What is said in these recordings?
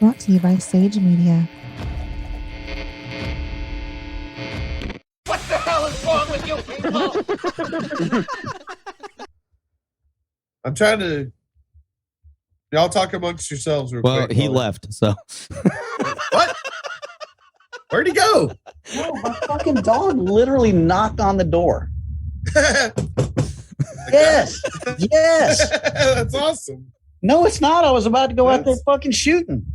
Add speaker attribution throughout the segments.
Speaker 1: Brought to you by Sayge Media.
Speaker 2: What the hell is wrong with you people?
Speaker 3: I'm trying to. Y'all talk amongst yourselves real
Speaker 4: Well,
Speaker 3: quick.
Speaker 4: he left, so.
Speaker 3: What? Where'd he go?
Speaker 5: No, my fucking dog literally knocked on the door. Yes. Yes.
Speaker 3: That's awesome.
Speaker 5: No, it's not. I was about to go out there fucking shooting.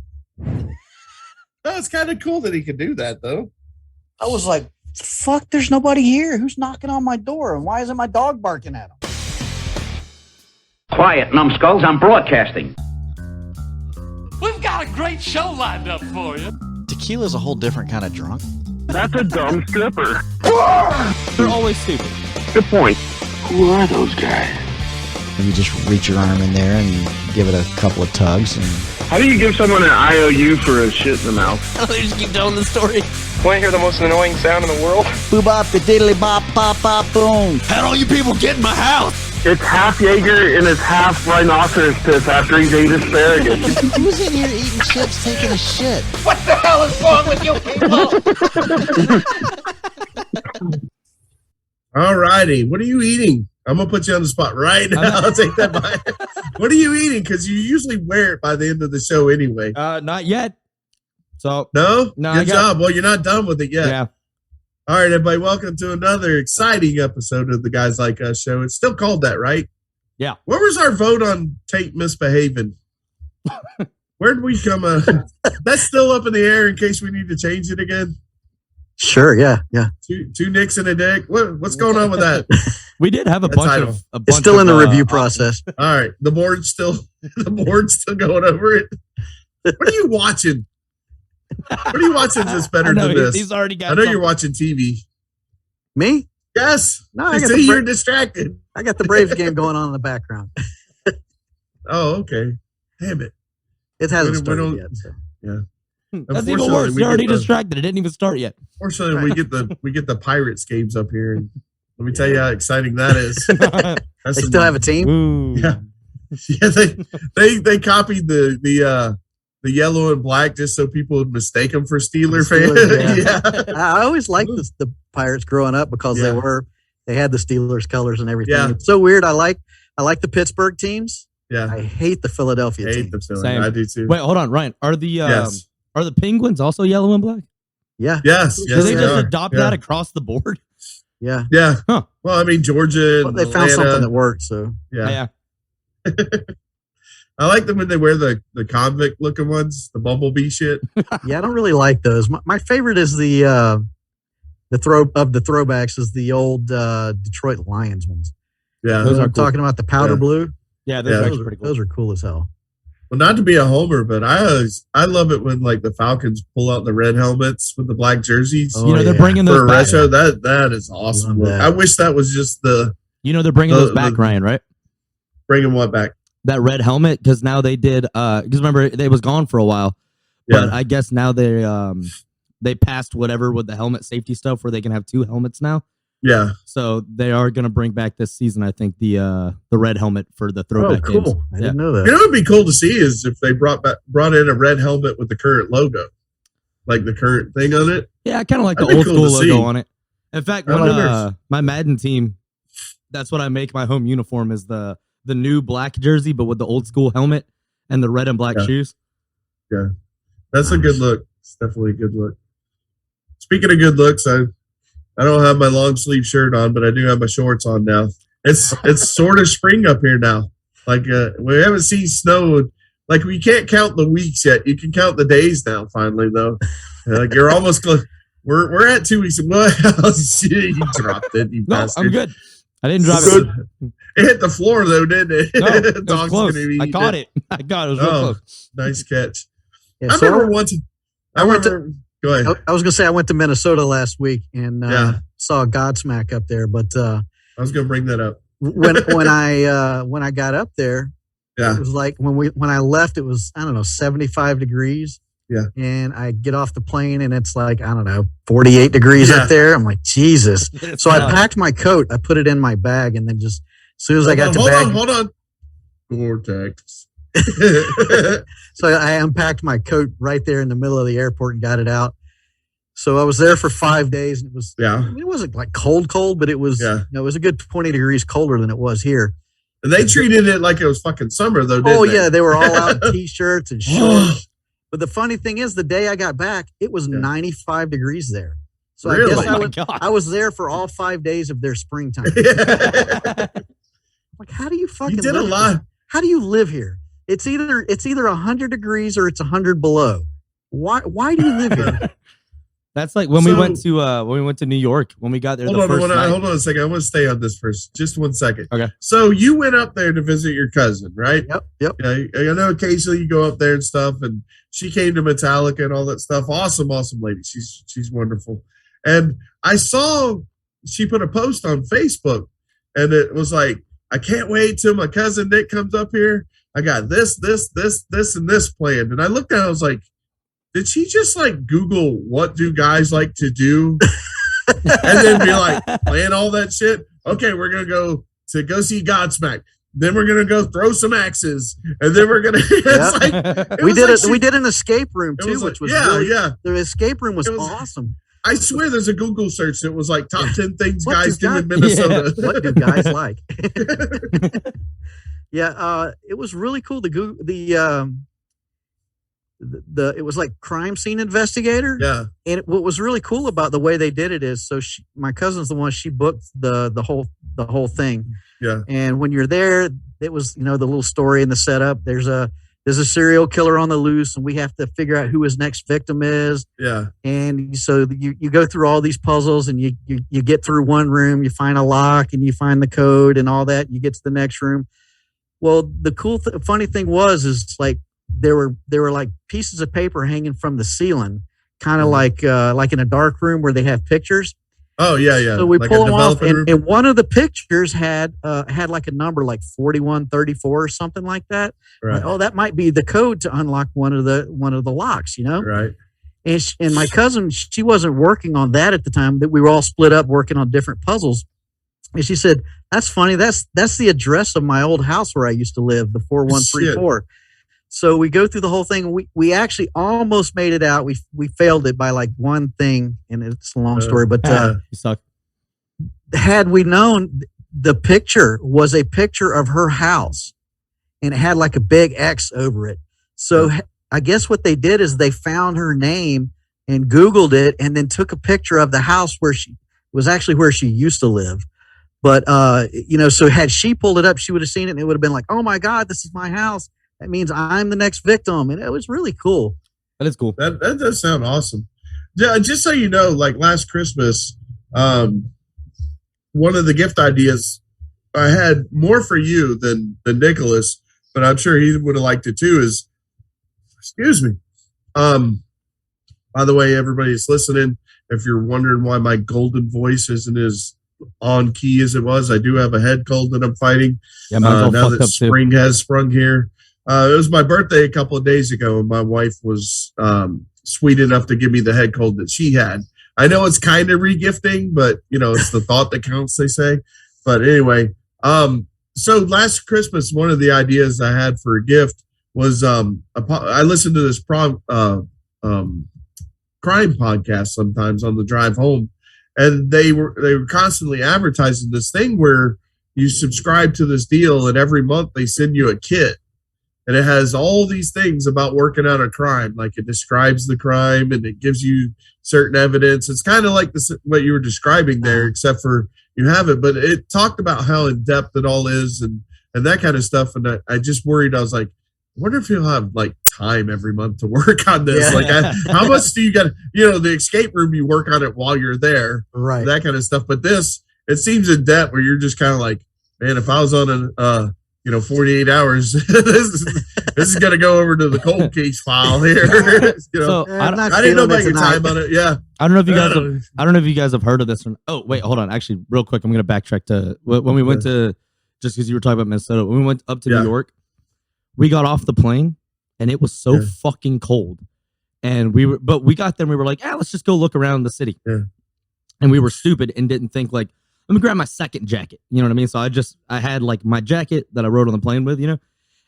Speaker 3: It's kind of cool that he could do that, though.
Speaker 5: I was like, fuck, there's nobody here. Who's knocking on my door? And why isn't my dog barking at him?
Speaker 6: Quiet, numbskulls. I'm broadcasting.
Speaker 2: We've got a great show lined up for you.
Speaker 7: Tequila's a whole different kind of drunk.
Speaker 8: That's a dumb stripper.
Speaker 4: They're always stupid.
Speaker 8: Good point. Who are those guys?
Speaker 7: And you just reach your arm in there and give it a couple of tugs. And
Speaker 8: How do you give someone an IOU for a shit in the mouth?
Speaker 4: They just keep telling the story.
Speaker 9: Want to hear the most annoying sound in the world?
Speaker 7: boop bop, the diddly bop, pop, pop, boom.
Speaker 4: How do all you people get in my house?
Speaker 8: It's half Jaeger and it's half rhinoceros piss after he's ate asparagus.
Speaker 7: Who's in here eating chips, taking a shit?
Speaker 2: What the hell is wrong with you people?
Speaker 3: All righty. What are you eating? I'm going to put you on the spot right now. I'll take that by. What are you eating? Because you usually wear it by the end of the show anyway.
Speaker 4: Not yet. So.
Speaker 3: No?
Speaker 4: No,
Speaker 3: Good job. Well, you're not done with it yet.
Speaker 4: Yeah.
Speaker 3: All right, everybody. Welcome to another exciting episode of the Guys Like Us show. It's still called that, right?
Speaker 4: Yeah.
Speaker 3: Where was our vote on Tate misbehaving? Where did we come? That's still up in the air in case we need to change it again.
Speaker 5: Sure, yeah.
Speaker 3: Two nicks and a dick. What's going on with that?
Speaker 4: We did have a bunch of.
Speaker 5: It's still in the review process.
Speaker 3: All right, the board's still going over it. What are you watching? What are you watching that's better than this?
Speaker 4: He's already got.
Speaker 3: I know you're watching TV.
Speaker 5: Me?
Speaker 3: Yes.
Speaker 5: No,
Speaker 3: I see you're distracted.
Speaker 5: I got the Braves game going on in the background.
Speaker 3: Oh, okay. Damn it.
Speaker 5: It hasn't started yet. So.
Speaker 3: Yeah.
Speaker 4: That's even worse. You're already distracted. It didn't even start yet.
Speaker 3: Fortunately, we get the Pirates games up here, and let me tell you how exciting that is.
Speaker 5: They still have a team.
Speaker 4: Ooh.
Speaker 3: Yeah. They copied the yellow and black just so people would mistake them for Steeler fans.
Speaker 5: Yeah. I always liked the Pirates growing up because they had the Steelers colors and everything.
Speaker 3: Yeah.
Speaker 5: It's so weird. I like the Pittsburgh teams.
Speaker 3: Yeah.
Speaker 5: I hate the Philadelphia
Speaker 3: I hate
Speaker 5: team.
Speaker 3: them so
Speaker 4: Same.
Speaker 3: I do too.
Speaker 4: Wait, hold on, Ryan. Are the Penguins also yellow and black?
Speaker 5: Yeah.
Speaker 3: Yes.
Speaker 4: Do they just
Speaker 3: are.
Speaker 4: adopt that across the board?
Speaker 5: Yeah.
Speaker 3: Yeah.
Speaker 4: Huh.
Speaker 3: Well, I mean, Georgia.
Speaker 5: Well, they found something that worked. So
Speaker 3: yeah. I like them when they wear the convict looking ones, the bumblebee shit.
Speaker 5: Yeah, I don't really like those. My favorite is the throwbacks is the old Detroit Lions ones.
Speaker 3: Yeah,
Speaker 5: those are
Speaker 4: cool.
Speaker 5: Talking about the powder blue.
Speaker 4: Yeah, those are actually pretty cool.
Speaker 5: Those are cool as hell.
Speaker 3: Well, not to be a homer, but I love it when like the Falcons pull out the red helmets with the black jerseys.
Speaker 5: Oh,
Speaker 4: they're bringing those
Speaker 3: for a
Speaker 4: back.
Speaker 3: retro. That is awesome. I wish that was just the.
Speaker 4: They're bringing those back, Ryan. Right?
Speaker 3: Bringing what back?
Speaker 4: That red helmet, because now they did. Because remember, it was gone for a while. But I guess now they passed whatever with the helmet safety stuff where they can have two helmets now.
Speaker 3: Yeah.
Speaker 4: So they are going to bring back this season, I think, the red helmet for the throwback
Speaker 5: cool.
Speaker 4: games.
Speaker 5: I didn't know that.
Speaker 3: You know what would be cool to see is if they brought in a red helmet with the current logo, like the current thing on it.
Speaker 4: Yeah, I kind of like the
Speaker 3: That'd
Speaker 4: old
Speaker 3: be cool
Speaker 4: school
Speaker 3: to
Speaker 4: logo
Speaker 3: see.
Speaker 4: on it. In fact, when my Madden team, that's what I make my home uniform is the new black jersey, but with the old school helmet and the red and black shoes.
Speaker 3: Yeah, that's a good look. It's definitely a good look. Speaking of good looks, I don't have my long sleeve shirt on, but I do have my shorts on now. It's sort of spring up here now. Like we haven't seen snow. Like we can't count the weeks yet. You can count the days now. Finally, though, like you're almost close. We're at 2 weeks. What? You dropped it. You
Speaker 4: No,
Speaker 3: bastard.
Speaker 4: I'm good. I didn't drop it.
Speaker 3: It hit the floor though, didn't it?
Speaker 4: No, it was
Speaker 3: Dog's
Speaker 4: close.
Speaker 3: gonna be
Speaker 4: I
Speaker 3: eating
Speaker 4: caught it. I got it. It was real close.
Speaker 3: Nice catch.
Speaker 5: Yeah,
Speaker 3: I remember once. Go ahead.
Speaker 5: I was going to say I went to Minnesota last week and saw a Godsmack up there, but
Speaker 3: I was going to bring that up.
Speaker 5: when I got up there, it was like when I left, it was 75 degrees.
Speaker 3: Yeah,
Speaker 5: and I get off the plane and it's like 48 degrees up there. I'm like Jesus. So I packed my coat, I put it in my bag, and then just as soon as I got to bag,
Speaker 3: hold on, Gore-Tex.
Speaker 5: So I unpacked my coat right there in the middle of the airport and got it out. So I was there for 5 days, and it wasn't like cold, but it was, it was a good 20 degrees colder than it was here.
Speaker 3: And they treated it like it was fucking summer, though, didn't they?
Speaker 5: Yeah, they were all out in t-shirts and shorts. But the funny thing is, the day I got back, it was 95 degrees there. So
Speaker 3: really?
Speaker 5: I guess I was there for all 5 days of their springtime. Like, how do you fucking?
Speaker 3: You did a lot.
Speaker 5: How do you live here? It's either 100 degrees or it's 100 below. Why do you live here?
Speaker 4: That's like when we went to New York, when we got there
Speaker 3: hold on a second. I want to stay on this for just 1 second.
Speaker 4: Okay.
Speaker 3: So you went up there to visit your cousin, right?
Speaker 5: Yep.
Speaker 3: I know occasionally you go up there and stuff, and she came to Metallica and all that stuff. Awesome lady. She's wonderful. And I saw she put a post on Facebook, and it was like, I can't wait till my cousin Nick comes up here. I got this, and this planned. And I looked at it, I was like, did she just like Google what do guys like to do? And then be like, plan all that shit? Okay, we're going to go see Godsmack. Then we're going to go throw some axes. And then we're going to...
Speaker 5: We did an escape room too, which was the escape room was awesome.
Speaker 3: I swear there's a Google search that was like top 10 things guys do in Minnesota.
Speaker 5: Yeah. What do guys like? It was really cool. It was like crime scene investigator.
Speaker 3: Yeah.
Speaker 5: And what was really cool about the way they did it is, so my cousin's the one, she booked the whole thing.
Speaker 3: Yeah.
Speaker 5: And when you're there, it was, the little story and the setup. There's a serial killer on the loose, and we have to figure out who his next victim is.
Speaker 3: Yeah.
Speaker 5: And so you go through all these puzzles, and you get through one room, you find a lock, and you find the code and all that. You get to the next room. Well, the funny thing is like there were like pieces of paper hanging from the ceiling, kind of like in a dark room where they have pictures.
Speaker 3: Oh yeah.
Speaker 5: So we pull them off, and one of the pictures had like a number like 4134 or something like that.
Speaker 3: Right.
Speaker 5: Like, that might be the code to unlock one of the locks,
Speaker 3: Right.
Speaker 5: And my cousin, she wasn't working on that at the time. That we were all split up working on different puzzles. And she said, "That's funny. That's the address of my old house where I used to live, the 4134." So we go through the whole thing. We actually almost made it out. We failed it by like one thing, and it's a long story. But
Speaker 4: you suck.
Speaker 5: Had we known, the picture was a picture of her house, and it had like a big X over it. So I guess what they did is they found her name and Googled it, and then took a picture of the house where she used to live. But so had she pulled it up, she would have seen it, and it would have been like, "Oh my God, this is my house. That means I'm the next victim." And it was really cool.
Speaker 4: That is cool.
Speaker 3: That does sound awesome. Yeah, just so you know, like last Christmas, one of the gift ideas I had more for you than Nicholas, but I'm sure he would have liked it too. Is, excuse me. By the way, everybody's listening. If you're wondering why my golden voice isn't as on key as it was, I do have a head cold that I'm fighting.
Speaker 4: Yeah,
Speaker 3: now that spring has sprung here. It was my birthday a couple of days ago, and my wife was sweet enough to give me the head cold that she had. I know it's kind of regifting, but it's the thought that counts, they say. But anyway, so last Christmas, one of the ideas I had for a gift was I listened to this crime podcast sometimes on the drive home, and they were constantly advertising this thing where you subscribe to this deal, and every month they send you a kit. And it has all these things about working out a crime. Like it describes the crime and it gives you certain evidence. It's kind of like what you were describing there, except for you have it. But it talked about how in depth it all is and that kind of stuff. And I just worried. I was like, I wonder if you'll have like time every month to work on this. Yeah. Like how much do you get? The escape room, you work on it while you're there.
Speaker 5: Right.
Speaker 3: That kind of stuff. But this, it seems in depth where you're just kind of like, man, if I was on 48 hours, this is going to go over to the cold case file here.
Speaker 4: So
Speaker 3: I didn't know about your time on it. Yeah.
Speaker 4: I don't know if you guys have heard of this one. Oh, wait, hold on. Actually, real quick, I'm going to backtrack to when we went to, just because you were talking about Minnesota, when we went up to New York, we got off the plane and it was so fucking cold. And but we got there and we were like, let's just go look around the city.
Speaker 3: Yeah.
Speaker 4: And we were stupid and didn't think like, let me grab my second jacket. You know what I mean? So I had like my jacket that I rode on the plane with, and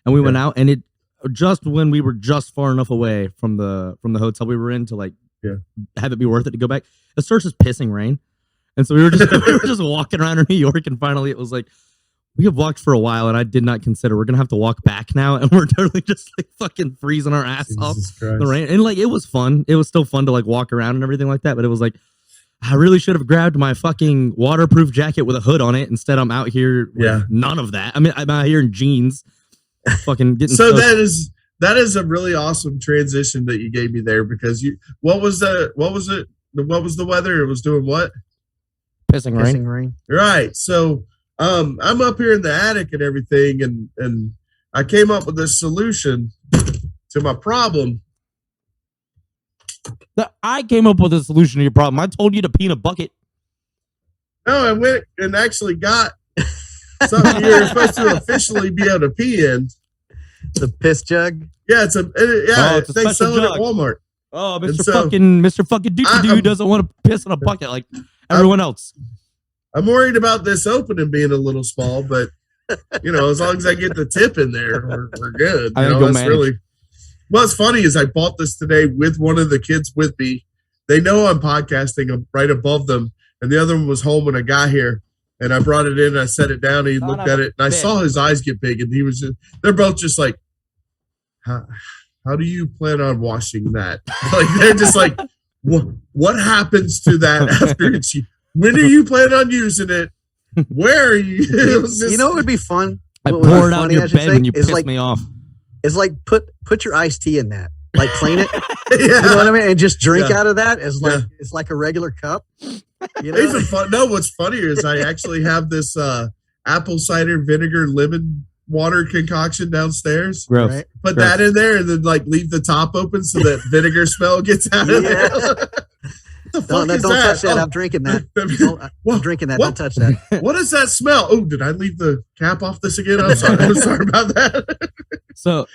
Speaker 4: we went out and just when we were just far enough away from the hotel we were in to like have it be worth it to go back. It starts just pissing rain, and so we were just walking around in New York, and finally it was like we have walked for a while, and I did not consider we're gonna have to walk back now, and we're totally just like fucking freezing our ass off the rain. And like it was fun. It was still fun to like walk around and everything like that, but it was like I really should have grabbed my fucking waterproof jacket with a hood on it. Instead, I'm out here with none of that. I mean, I'm out here in jeans, fucking getting.
Speaker 3: So that is a really awesome transition that you gave me there, because what was the weather? It was doing what?
Speaker 4: Pissing rain.
Speaker 3: Right. So I'm up here in the attic and everything, and I came up with this solution to my problem.
Speaker 4: I came up with a solution to your problem. I told you to pee in a bucket.
Speaker 3: No, I went and actually got something you're supposed to officially be able to pee in.
Speaker 5: The piss jug.
Speaker 3: Yeah, it's a they sell it at Walmart.
Speaker 4: Oh, Mr. fucking Dude doesn't want to piss in a bucket like everyone else.
Speaker 3: I'm worried about this opening being a little small, but as long as I get the tip in there, we're good. That's really. What's funny is I bought this today with one of the kids with me. They know I'm podcasting. I'm right above them, and the other one was home when I got here. And I brought it in, and I set it down, and he looked at it, and I saw his eyes get big, and they're both just like, how do you plan on washing that? Like, they're just like, what happens to that after it's, when are you planning on using it? Where are you?
Speaker 5: It would be fun.
Speaker 4: I pour it out in your bed when you piss me off.
Speaker 5: It's like put your iced tea in that, like clean it. You know what I mean? And just drink out of that as like it's like a regular cup.
Speaker 3: Even fun. No, what's funnier is I actually have this apple cider vinegar lemon water concoction downstairs.
Speaker 4: Gross. Right?
Speaker 3: Put that in there and then like leave the top open so that vinegar smell gets out of there.
Speaker 5: Don't touch that. I'm drinking that. I'm drinking that. Don't touch that.
Speaker 3: What does that smell? Oh, did I leave the cap off this again? I'm sorry about that.
Speaker 4: So,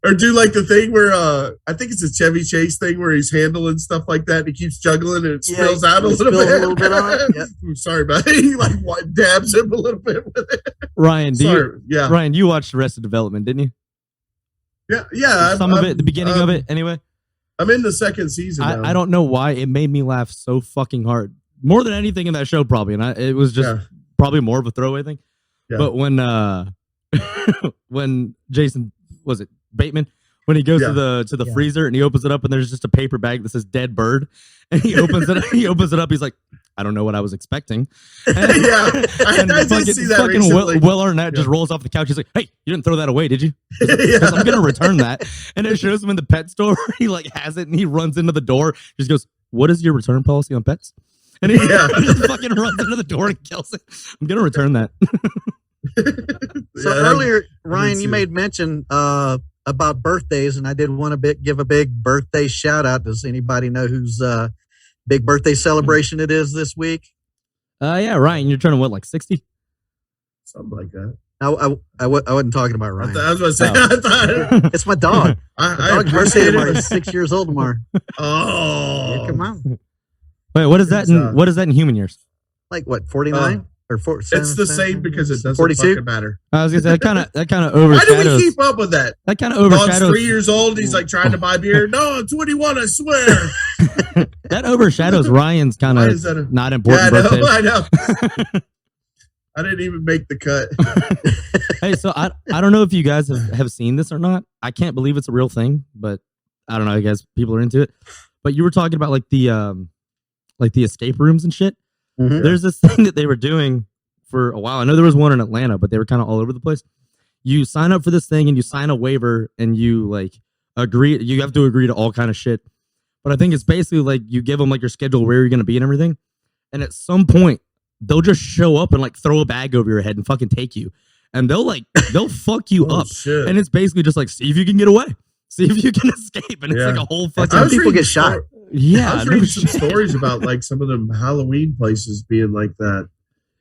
Speaker 3: or do like the thing where I think it's a Chevy Chase thing where he's handling stuff like that and he keeps juggling and it spills out a little bit on it. Yep. I'm sorry about it. He like dabs him a little bit with it.
Speaker 4: Ryan, Ryan, you watched Arrested Development, didn't you?
Speaker 3: Yeah.
Speaker 4: Some of it, the beginning of it, anyway.
Speaker 3: I'm in the second season now.
Speaker 4: I don't know why it made me laugh so fucking hard, more than anything in that show, probably. And it was just probably more of a throwaway thing. Yeah. But when Jason Bateman, when he goes to the freezer and he opens it up and there's just a paper bag that says dead bird, and he opens it up, he's like, I don't know what I was expecting. And,
Speaker 3: I did see that recently.
Speaker 4: Will Arnett just rolls off the couch. He's like, hey, you didn't throw that away, did you? Because I'm gonna return that. And it shows him in the pet store. He like has it and he runs into the door. Just goes, what is your return policy on pets? And he just fucking runs into the door and kills it. I'm gonna return that.
Speaker 5: So earlier, Ryan, you made mention about birthdays, and I did want to give a big birthday shout out. Does anybody know whose big birthday celebration it is this week?
Speaker 4: Ryan, you're turning what, like 60?
Speaker 3: Something like that.
Speaker 5: I wasn't talking about Ryan.
Speaker 3: I was going to say, I thought
Speaker 5: it's my dog. My dog's birthday tomorrow. He's 6 years old tomorrow.
Speaker 3: Oh,
Speaker 5: yeah, come on.
Speaker 4: Wait, what is that? What is that in human years?
Speaker 5: Like what? 49 or 4?
Speaker 3: It's the same because it doesn't 42? Fucking matter.
Speaker 4: I was gonna say that kind of overshadows.
Speaker 3: Why do we keep up with that?
Speaker 4: That kind of overshadows.
Speaker 3: Dog's 3 years old. He's like trying to buy beer. No, I'm 21. I swear.
Speaker 4: That overshadows Ryan's kind of not important birthday.
Speaker 3: I know. I didn't even make the cut.
Speaker 4: Hey, so I don't know if you guys have seen this or not. I can't believe it's a real thing, but I don't know. I guess people are into it. But you were talking about like the escape rooms and shit. Mm-hmm. There's this thing that they were doing for a while. I know there was one in Atlanta, but they were kind of all over the place. You sign up for this thing and you sign a waiver and you like agree. You have to agree to all kind of shit. But I think it's basically like you give them like your schedule, where you're going to be and everything. And at some point they'll just show up and like throw a bag over your head and fucking take you. And they'll fuck you up.
Speaker 3: Shit.
Speaker 4: And it's basically just like, see if you can get away. See if you can escape. And it's like a whole fucking
Speaker 5: people get shot.
Speaker 3: Yeah, I was reading some stories about like some of them Halloween places being like that.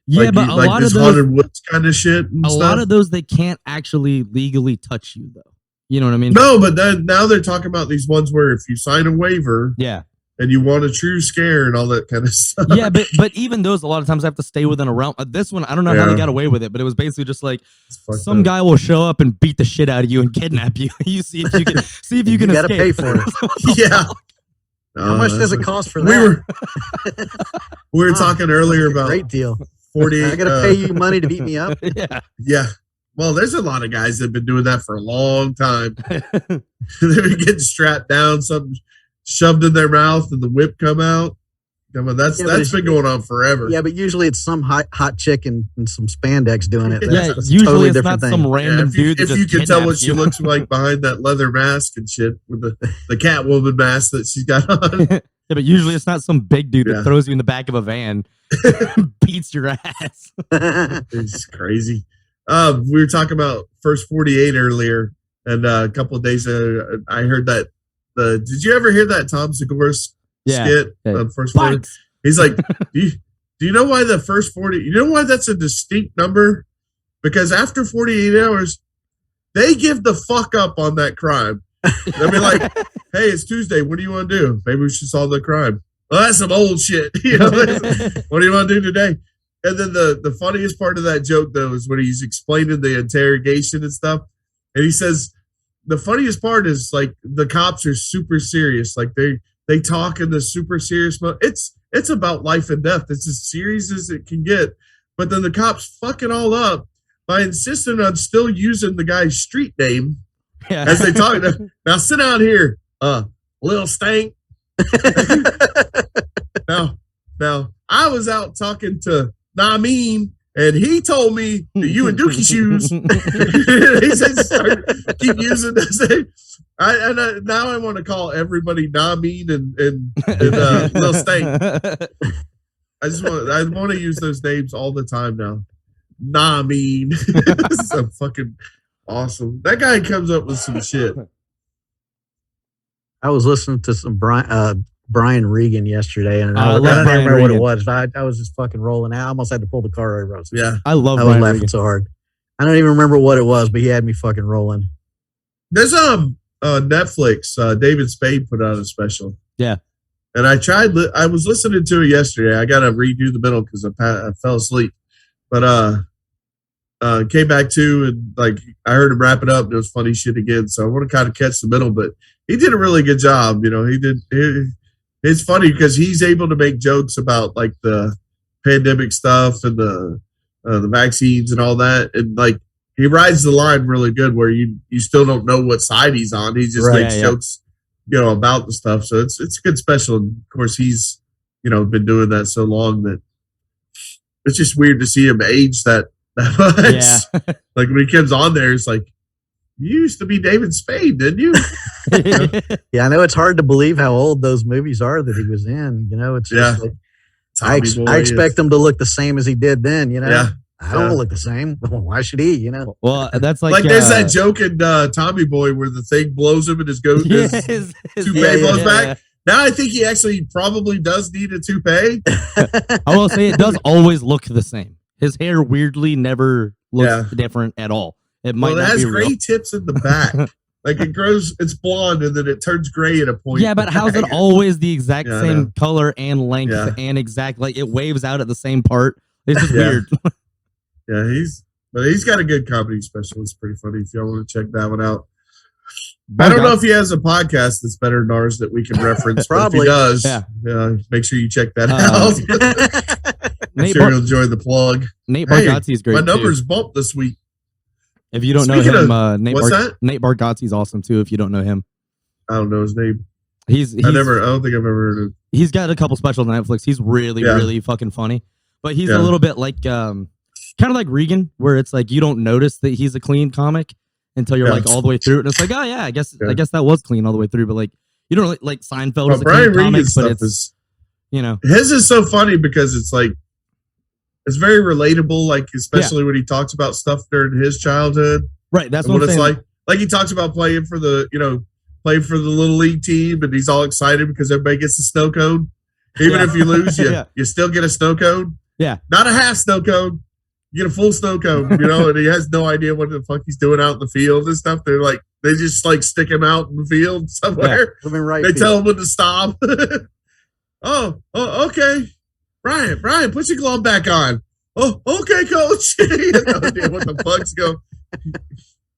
Speaker 4: Yeah,
Speaker 3: like
Speaker 4: but a lot of those
Speaker 3: haunted woods kind of shit.
Speaker 4: A lot of those they can't actually legally touch you though. You know what I mean?
Speaker 3: No, but now they're talking about these ones where if you sign a waiver, and you want a true scare and all that kind of stuff.
Speaker 4: Yeah, but even those, a lot of times I have to stay within a realm. This one, I don't know how they got away with it, but it was basically just like some guy will show up and beat the shit out of you and kidnap you. You see if you can you
Speaker 5: gotta
Speaker 4: escape.
Speaker 5: pay for it.
Speaker 3: Yeah.
Speaker 5: How much does it cost for that?
Speaker 3: We were talking earlier about
Speaker 5: great deal.
Speaker 3: 48.
Speaker 5: I gotta pay you money to beat me up.
Speaker 3: Yeah. Well, there's a lot of guys that have been doing that for a long time. They've been getting strapped down, something shoved in their mouth, and the whip come out. That's been going on forever.
Speaker 5: Yeah, but usually it's some hot chick and some spandex doing it. That's
Speaker 4: usually
Speaker 5: totally
Speaker 4: it's
Speaker 5: different
Speaker 4: not
Speaker 5: thing.
Speaker 4: some random dude.
Speaker 3: If you can tell what she looks like behind that leather mask and shit with the Catwoman mask that she's got on.
Speaker 4: Yeah, but usually it's not some big dude that throws you in the back of a van, beats your ass.
Speaker 3: It's crazy. We were talking about First 48 earlier, and a couple of days ago, I heard that. Did you ever hear that Tom Segura's skit on First 48? He's like, do you know why the first 40? You know why that's a distinct number? Because after 48 hours, they give the fuck up on that crime. They'll be like, hey, it's Tuesday. What do you want to do? Maybe we should solve the crime. Well, that's some old shit. What do you want to do today? And then the funniest part of that joke, though, is when he's explaining the interrogation and stuff. And he says, the funniest part is like the cops are super serious. Like they talk in the super serious mode. It's about life and death. It's as serious as it can get. But then the cops fuck it all up by insisting on still using the guy's street name as they talk. Now sit down here, Lil Stank. Now I was out talking to Namin, and he told me that you and Dookie shoes. He said, keep using this. Now I want to call everybody Namin and Lil Stank. I want to use those names all the time now. Namin. This is so fucking awesome. That guy comes up with some shit.
Speaker 5: I was listening to some Brian Regan yesterday, and I don't
Speaker 4: Brian
Speaker 5: remember
Speaker 4: Regan.
Speaker 5: what it was. I was just fucking rolling out. I almost had to pull the car over.
Speaker 4: I love
Speaker 5: I was
Speaker 4: Brian
Speaker 5: laughing
Speaker 4: Regan.
Speaker 5: so hard. I don't even remember what it was, but he had me fucking rolling.
Speaker 3: There's Netflix. David Spade put out a special.
Speaker 4: Yeah.
Speaker 3: And I was listening to it yesterday. I got to redo the middle because I fell asleep. But came back to, and like I heard him wrap it up, and it was funny shit again. So I want to kind of catch the middle, but he did a really good job. You know, it's funny because he's able to make jokes about like the pandemic stuff and the vaccines and all that, and like he rides the line really good where you still don't know what side he's on. He just makes jokes, you know, about the stuff. So it's a good special. And of course, he's, you know, been doing that so long that it's just weird to see him age that much.
Speaker 4: Yeah.
Speaker 3: Like when he comes on there, it's like, you used to be David Spade, didn't you?
Speaker 5: Yeah, I know it's hard to believe how old those movies are that he was in. You know, it's just like I expect him to look the same as he did then. You know,
Speaker 3: Yeah.
Speaker 5: I don't look the same. Why should he? You know.
Speaker 4: Well, that's like
Speaker 3: there's that joke in Tommy Boy where the thing blows him and his toupee blows back. Now I think he actually probably does need a toupee.
Speaker 4: I will say it does always look the same. His hair weirdly never looks different at all. It might
Speaker 3: it
Speaker 4: not
Speaker 3: has
Speaker 4: be real.
Speaker 3: gray tips in the back. Like it grows, it's blonde and then it turns gray at a point.
Speaker 4: Yeah, but how's it always the exact
Speaker 3: Yeah, I
Speaker 4: same
Speaker 3: know.
Speaker 4: color and length and exact, like it waves out at the same part? It's just weird.
Speaker 3: Yeah, he's got a good comedy special. It's pretty funny if y'all want to check that one out. I don't know if he has a podcast that's better than ours that we can reference. But if he does, make sure you check that out. I'm sure you'll enjoy the plug.
Speaker 4: Nate Bargatze is great.
Speaker 3: My numbers bumped this week.
Speaker 4: If you don't
Speaker 3: Speaking
Speaker 4: know him,
Speaker 3: of-
Speaker 4: Nate Bargatze is awesome too. If you don't know him,
Speaker 3: I don't know his name.
Speaker 4: I don't think I've
Speaker 3: ever heard of.
Speaker 4: He's got a couple specials on Netflix. He's really fucking funny. But he's a little bit like kind of like Regan, where it's like you don't notice that he's a clean comic until you're like all the way through it. And it's like, oh yeah, I guess that was clean all the way through. But like you don't really, like Seinfeld is a
Speaker 3: Brian
Speaker 4: clean comic,
Speaker 3: Regan's
Speaker 4: but
Speaker 3: stuff
Speaker 4: it's
Speaker 3: is,
Speaker 4: you know,
Speaker 3: his is so funny because it's like it's very relatable. Like especially when he talks about stuff during his childhood.
Speaker 4: Right, that's
Speaker 3: what
Speaker 4: I'm
Speaker 3: it's
Speaker 4: saying.
Speaker 3: like. Like he talks about playing for the little league team, and he's all excited because everybody gets a snow cone. Even if you lose, you still get a snow cone.
Speaker 4: Yeah,
Speaker 3: not a half snow cone. You get a full snow cone, you know, and he has no idea what the fuck he's doing out in the field and stuff. They're like, they just like stick him out in the field somewhere.
Speaker 5: Right
Speaker 3: they tell him when to stop. Oh, okay. Brian, put your glove back on. Oh, okay, coach. No idea what the fuck's going.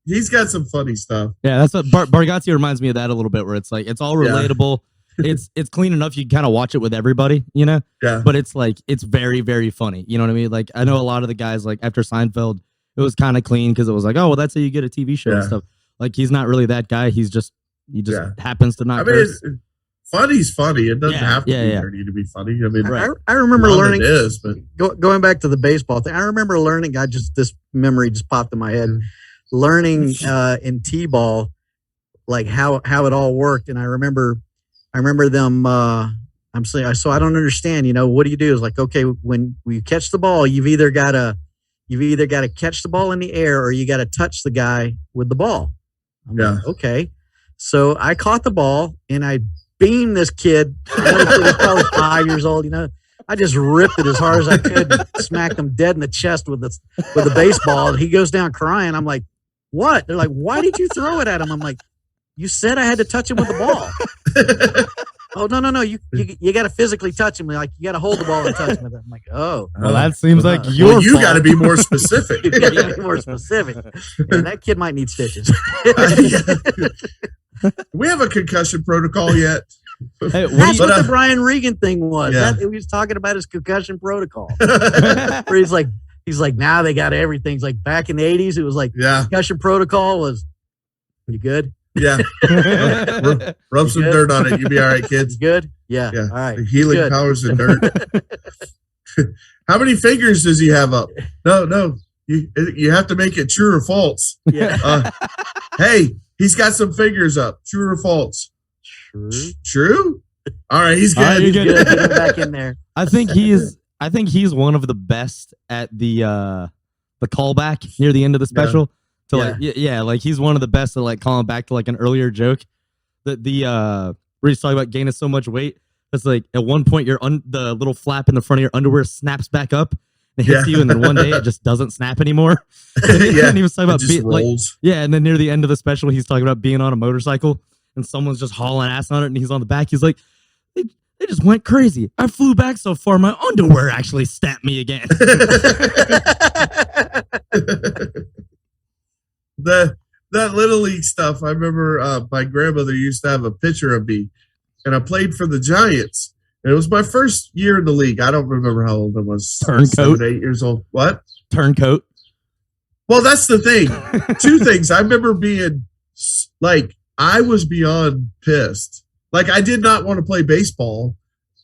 Speaker 3: He's got some funny stuff.
Speaker 4: Yeah, that's what Bargatze reminds me of that a little bit, where it's like it's all relatable. It's clean enough you can kind of watch it with everybody, you know.
Speaker 3: Yeah.
Speaker 4: But it's like it's very very funny. You know what I mean? Like I know a lot of the guys like after Seinfeld, it was kind of clean because it was like, oh well, that's how you get a TV show and stuff. Like he's not really that guy. He just happens to not.
Speaker 3: I mean, funny's funny. It doesn't have to be dirty to be funny. I mean,
Speaker 5: I remember learning.
Speaker 3: It is, but
Speaker 5: going back to the baseball thing, I remember learning. This memory just popped in my head. Learning in T-ball, like how it all worked, and I remember them. I'm saying, so I don't understand. You know, what do you do? Is like, okay, when you catch the ball, you've either got to catch the ball in the air or you got to touch the guy with the ball. I'm like, okay. So I caught the ball and I beamed this kid. He was probably 5 years old. You know, I just ripped it as hard as I could, and smacked him dead in the chest with the baseball. He goes down crying. I'm like, what? They're like, why did you throw it at him? I'm like, you said I had to touch him with the ball. Oh, no. You got to physically touch him. Like, you got to hold the ball and touch him with it. I'm like, oh.
Speaker 4: Well, that seems like
Speaker 3: you got to be more specific.
Speaker 5: You got to be more specific. Yeah, that kid might need stitches.
Speaker 3: Do we have a concussion protocol yet?
Speaker 4: Hey,
Speaker 5: That's what the Brian Regan thing was.
Speaker 3: Yeah.
Speaker 5: He was talking about his concussion protocol. Where he's like, now they got everything. He's like, back in the 80s, it was like concussion protocol was, you good?
Speaker 3: Yeah. Rub some dirt on it. You'll be all right, kids.
Speaker 5: You good? Yeah. All right.
Speaker 3: The healing powers of dirt. How many fingers does he have up? No. You have to make it true or false.
Speaker 5: Yeah.
Speaker 3: Hey, he's got some fingers up. True or false? True? All right, he's good.
Speaker 5: Right, he's good. Get him back in there.
Speaker 4: I think he's one of the best at the callback near the end of the special. Like he's one of the best at like calling back to like an earlier joke. Where he's talking about gaining so much weight. It's like at one point the little flap in the front of your underwear snaps back up and hits you, and then one day it just doesn't snap anymore. And he was talking about being like, and then near the end of the special, he's talking about being on a motorcycle and someone's just hauling ass on it, and he's on the back. He's like, they just went crazy. I flew back so far, my underwear actually snapped me again.
Speaker 3: That Little League stuff, I remember my grandmother used to have a picture of me, and I played for the Giants. And it was my first year in the league. I don't remember how old I was.
Speaker 4: Turncoat.
Speaker 3: 7, 8 years old. What?
Speaker 4: Turncoat.
Speaker 3: Well, that's the thing. Two things. I remember being like, I was beyond pissed. Like, I did not want to play baseball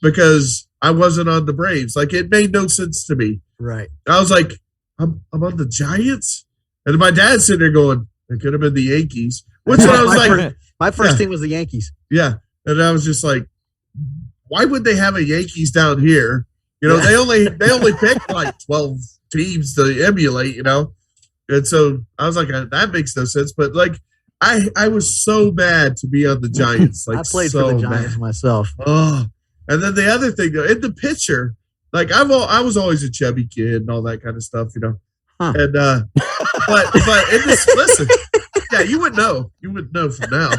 Speaker 3: because I wasn't on the Braves. Like, it made no sense to me.
Speaker 5: Right.
Speaker 3: I was like, I'm on the Giants? And my dad's sitting there going, it could have been the Yankees. Which one I was like,
Speaker 5: my first team was the Yankees.
Speaker 3: Yeah. And I was just like, why would they have a Yankees down here? You know, they only picked like 12 teams to emulate, you know? And so I was like, that makes no sense. But like, I was so bad to be on the Giants. Like,
Speaker 5: I played for the Giants myself.
Speaker 3: Oh, and then the other thing, though, in the picture, like I was always a chubby kid and all that kind of stuff, you know.
Speaker 5: Huh.
Speaker 3: And but in this, listen, yeah, you would know from now.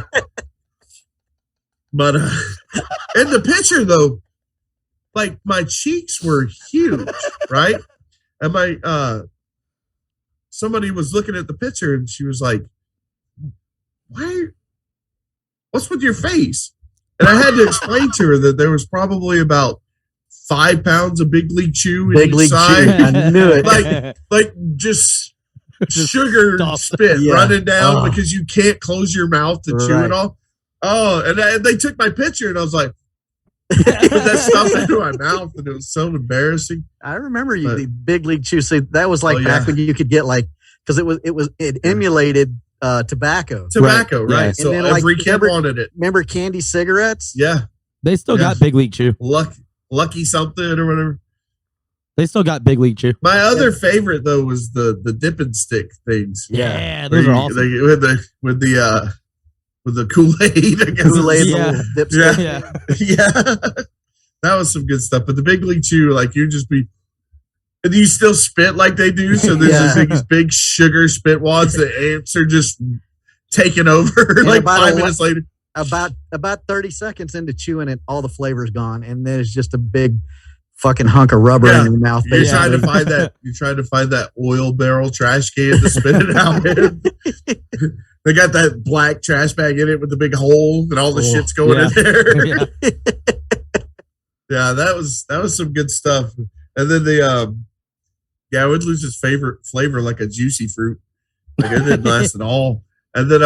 Speaker 3: But in the picture, though, like my cheeks were huge, right? And my somebody was looking at the picture and she was like, what's with your face? And I had to explain to her that there was probably about 5 pounds of Big League Chew
Speaker 5: Big League Chew. I knew it.
Speaker 3: Like just sugar spit running down because you can't close your mouth to chew it all. Oh, and they took my picture and I was like, put that stuff into my mouth, and it was so embarrassing.
Speaker 5: I remember the Big League Chew. So that was like back when you could get like, because it emulated tobacco.
Speaker 3: Tobacco, right?
Speaker 4: Yeah.
Speaker 3: So
Speaker 5: then,
Speaker 3: every kid wanted it.
Speaker 5: Remember candy cigarettes?
Speaker 3: Yeah.
Speaker 4: They still got Big League Chew.
Speaker 3: Lucky something or whatever.
Speaker 4: They still got Big League Chew.
Speaker 3: My other favorite though was the dip and stick things.
Speaker 4: Yeah, those are awesome.
Speaker 3: With the Kool-Aid, I guess.
Speaker 5: Kool-Aid, dipstick.
Speaker 3: Yeah. That was some good stuff. But the Big League Chew, like you just be, and you still spit like they do. So there's these big sugar spit wads. The ants are just taking over like 5 minutes later.
Speaker 5: about 30 seconds into chewing it, all the flavor's gone, and then it's just a big fucking hunk of rubber in your mouth.
Speaker 3: You're trying to find that. You're trying to find that oil barrel trash can to spit it out in. They got that black trash bag in it with the big hole and all the shit's going in there. Yeah, that was some good stuff. And then it would lose its favorite flavor like a juicy fruit. Like it didn't last at all. And then